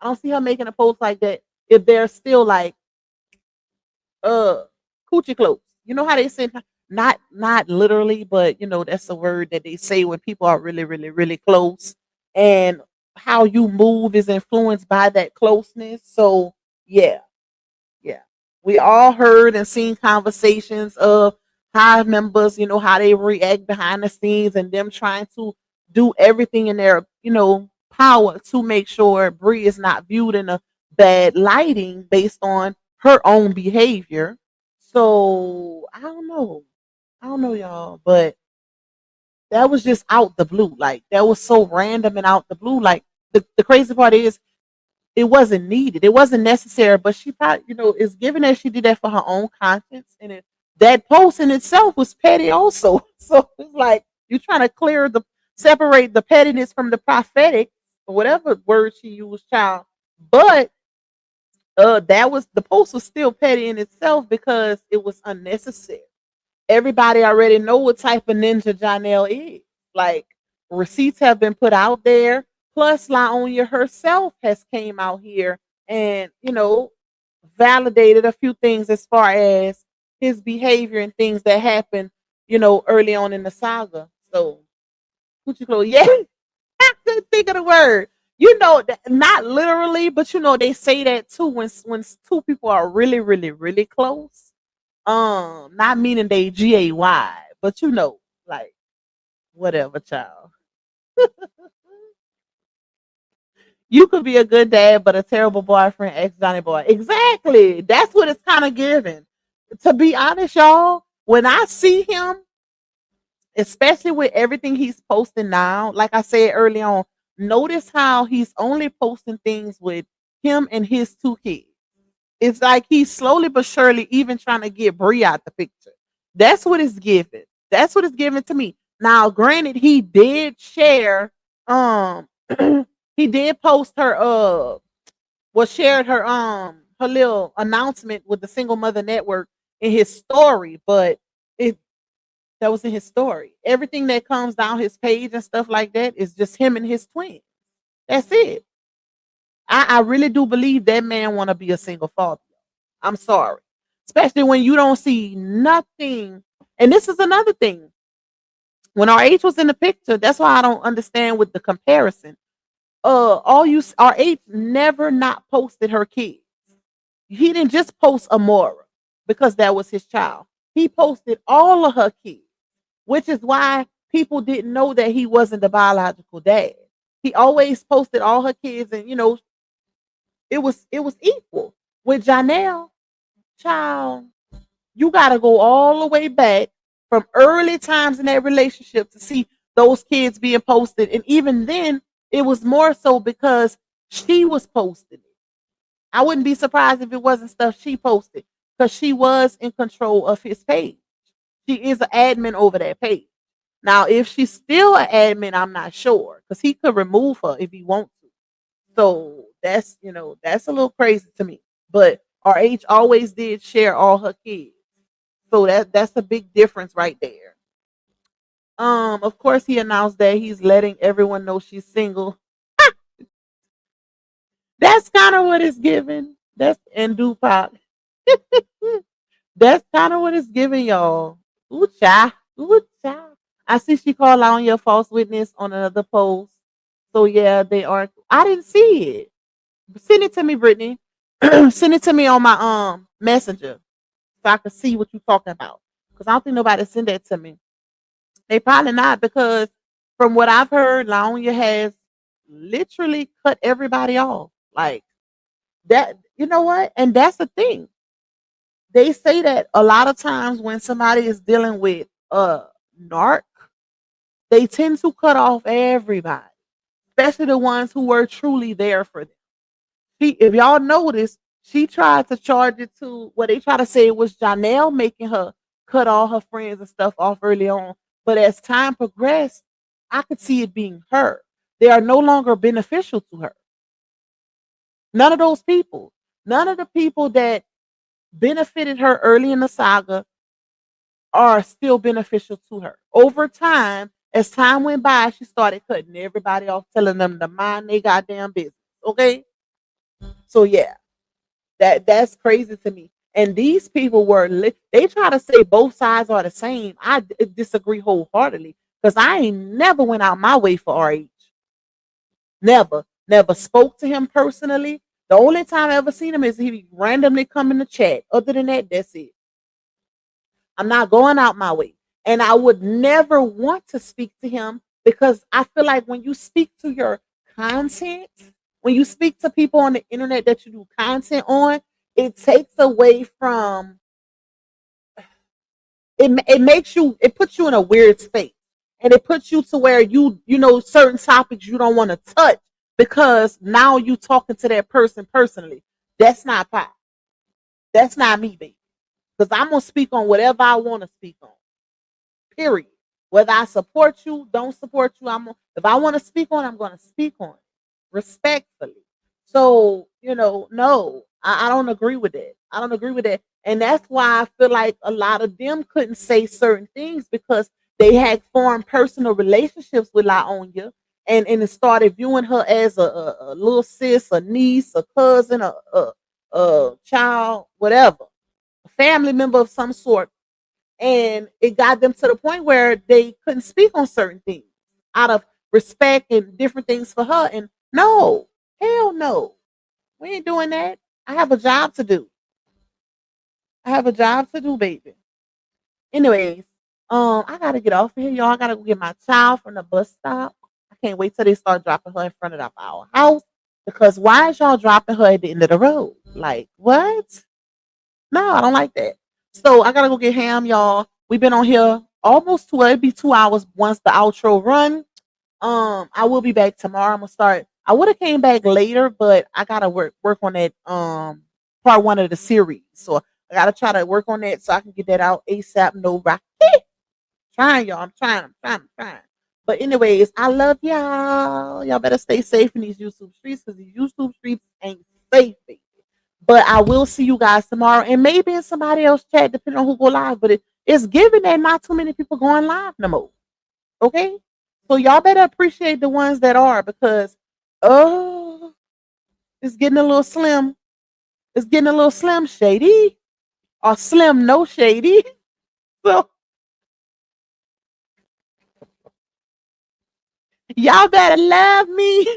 I don't see her making a post like that if they're still like uh coochie close. You know how they say not literally, but that's a word that they say when people are really, really, really close and how you move is influenced by that closeness. So yeah, yeah. We all heard and seen conversations of hive members, how they react behind the scenes and them trying to do everything in their, power to make sure Bree is not viewed in a bad lighting based on her own behavior. So I don't know. I don't know, y'all, but that was just out the blue. Like that was so random and out the blue. Like the crazy part is it wasn't needed. It wasn't necessary, but she probably, is given that she did that for her own conscience. And that post in itself was petty also. So it's like you're trying to separate the pettiness from the prophetic, or whatever word she used, child. But that was the post was still petty in itself because it was unnecessary. Everybody already know what type of ninja Janelle is. Like receipts have been put out there. Plus, Laonia herself has came out here and validated a few things as far as his behavior and things that happened, early on in the saga. So, Cuchiclo, yeah, I couldn't think of the word. Not literally, but they say that too when two people are really, really, really close. Not meaning they gay, but like whatever, child. You could be a good dad, but a terrible boyfriend, ex Johnny boy. Exactly. That's what it's kind of giving. To be honest, y'all, when I see him, especially with everything he's posting now, like I said early on, notice how he's only posting things with him and his two kids. It's like he's slowly but surely even trying to get Brie out the picture. That's what it's giving. That's what it's giving to me. Now, granted, he did share, he did post her shared her little announcement with the single mother network in his story, but it that was in his story. Everything that comes down his page and stuff like that is just him and his twin. That's it. I really do believe that man want to be a single father. I'm sorry. Especially when you don't see nothing. And this is another thing. When RH was in the picture, that's why I don't understand with the comparison. RH never not posted her kids. He didn't just post Amora because that was his child. He posted all of her kids, which is why people didn't know that he wasn't the biological dad. He always posted all her kids, and it was equal. With Janelle, child, you gotta go all the way back from early times in that relationship to see those kids being posted. And even then, it was more so because she was posting it. I wouldn't be surprised if it wasn't stuff she posted because she was in control of his page. She is an admin over that page. Now, if she's still an admin, I'm not sure because he could remove her if he wants to. So that's a little crazy to me. But RH always did share all her kids. So that's a big difference right there. Of course he announced that he's letting everyone know she's single. That's kind of what it's giving. That's and Dupac. That's kind of what it's giving y'all. Ooh, cha. Ooh, cha. I see she called out on your false witness on another post. So yeah, they are. I didn't see it. Send it to me, Brittany. Send it to me on my messenger so I can see what you're talking about. Because I don't think nobody sent that to me. They probably not because from what I've heard, Laonia has literally cut everybody off. Like that, you know what? And that's the thing. They say that a lot of times when somebody is dealing with narc, they tend to cut off everybody, especially the ones who were truly there for them. If y'all notice, she tried to charge it to what they try to say it was Janelle making her cut all her friends and stuff off early on. But as time progressed, I could see it being her. They are no longer beneficial to her. None of those people, none of the people that benefited her early in the saga are still beneficial to her. Over time, as time went by, she started cutting everybody off, telling them to mind their goddamn business. Okay? So yeah, that's crazy to me. And these people were they try to say both sides are the same. I disagree wholeheartedly because I ain't never went out my way for RH. Never spoke to him personally. The only time I ever seen him is he randomly come in the chat. Other than that, that's it. I'm not going out my way. And I would never want to speak to him because I feel like when you speak to your content, when you speak to people on the internet that you do content on, it takes away from it puts you in a weird space. And it puts you to where you know certain topics you don't want to touch because now you talking to that person personally. That's not pop. That's not me, baby. Because I'm gonna speak on whatever I want to speak on. Period. Whether I support you, don't support you, if I want to speak on, I'm gonna speak on it respectfully. So, no, I don't agree with that. I don't agree with that. And that's why I feel like a lot of them couldn't say certain things because they had formed personal relationships with Laonia and it started viewing her as a little sis, a niece, a cousin, a child, whatever, a family member of some sort. And it got them to the point where they couldn't speak on certain things out of respect and different things for her. And no, hell no, we ain't doing that. I have a job to do. I have a job to do, baby. Anyways, I gotta get off of here, y'all. I gotta go get my child from the bus stop. I can't wait till they start dropping her in front of our house. Because why is y'all dropping her at the end of the road? Like, what? No, I don't like that. So I gotta go get Ham, y'all. We've been on here almost it'd be 2 hours once the outro run. I will be back tomorrow. I'm gonna start. I would have came back later, but I gotta work on that part 1 of the series. So I gotta try to work on that so I can get that out ASAP. No rocket. Trying, y'all. I'm trying. But anyways, I love y'all. Y'all better stay safe in these YouTube streets because these YouTube streets ain't safe, baby. But I will see you guys tomorrow and maybe in somebody else chat, depending on who go live. But it's given that not too many people going live no more. Okay? So y'all better appreciate the ones that are because it's getting a little slim. It's getting a little slim shady. Or slim no shady. So y'all better love me.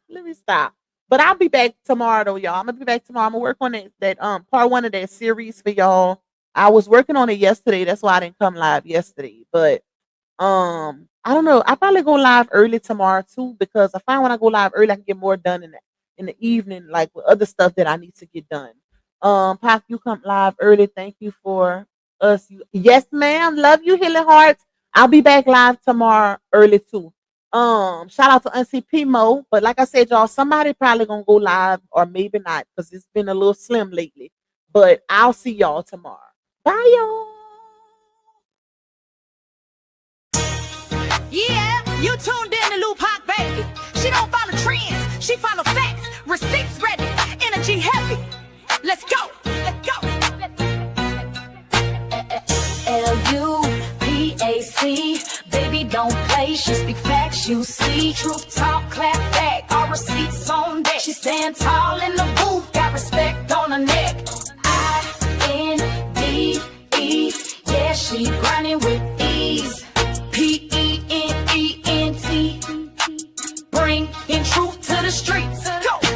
Let me stop. But I'll be back tomorrow though, y'all. I'm gonna be back tomorrow. I'm gonna work on that part 1 of that series for y'all. I was working on it yesterday. That's why I didn't come live yesterday. But I don't know. I'll probably go live early tomorrow too because I find when I go live early, I can get more done in the evening, like with other stuff that I need to get done. Pac, you come live early. Thank you for us. Yes, ma'am. Love you, Healing Hearts. I'll be back live tomorrow early too. Shout out to Auntie Pimo. But like I said, y'all, somebody probably gonna go live or maybe not because it's been a little slim lately. But I'll see y'all tomorrow. Bye, y'all. Yeah, you tuned in to Lupac, baby. She don't follow trends, she follow facts. Receipts ready, energy heavy. Let's go, let's go. Lupac, baby, don't play. She speak facts, you see. Truth talk, clap back. all receipts on deck. She stand tall in the booth, got respect on her neck. I-N-D-E, yeah, she grinding with ease. P-E-N-E-N-T, bringing truth to the streets.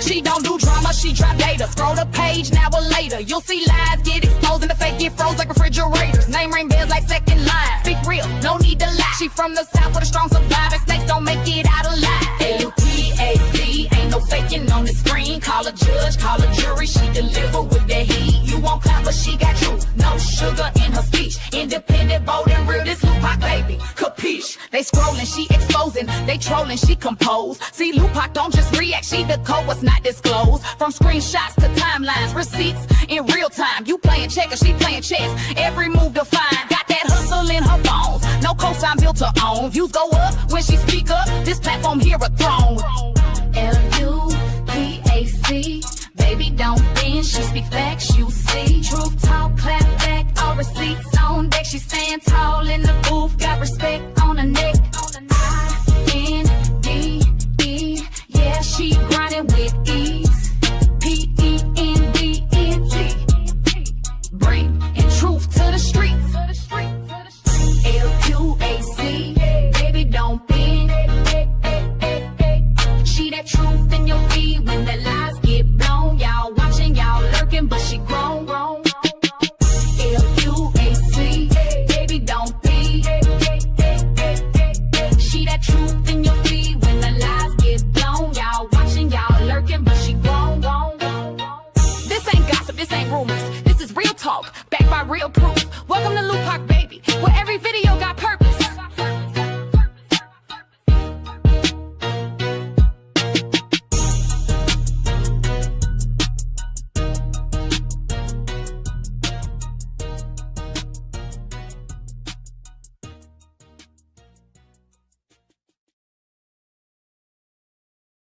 She don't do drama, she drop data. Scroll the page, now or later. You'll see lies get exposed and the fake get froze like refrigerators. Name ring bells like second line. Speak real, no need to lie. She from the south with a strong survivor. Snakes don't make it out alive. L-U-P-A-C, ain't no faking on the screen. Call a judge, call a jury. She deliver with that heat. You won't clap, but she got truth. No sugar in her speech. Independent, bold and real. This Lupac baby, capiche? They scrolling, she exposing. They trolling, she compose. See, Lupac don't just react. She the code what's not disclosed. From screenshots to timelines, receipts in real time. You playing checkers, she playing chess. Every move defined. Got that hustle in her bones. No cosign built to own. Views go up when she speak up. This platform here a throne. L-U-P-A-C, baby don't bend, she speak facts, you see. Truth talk, clap back, all receipts on deck. She stand tall in the booth, got respect on her neck. I-N-D-E, yeah, she grinding with ease. P-E-N-D-N-T, bringing truth to the streets. L-U-A-C, baby don't bend. She that truth in your feed when the lies get blown. Y'all watching, y'all lurking, but she grown. L-U-A-C, baby don't be. She that truth in your feed when the lies get blown. Y'all watching, y'all lurking, but she grown. This ain't gossip, this ain't rumors. This is real talk, backed by real proof. Welcome to Lupac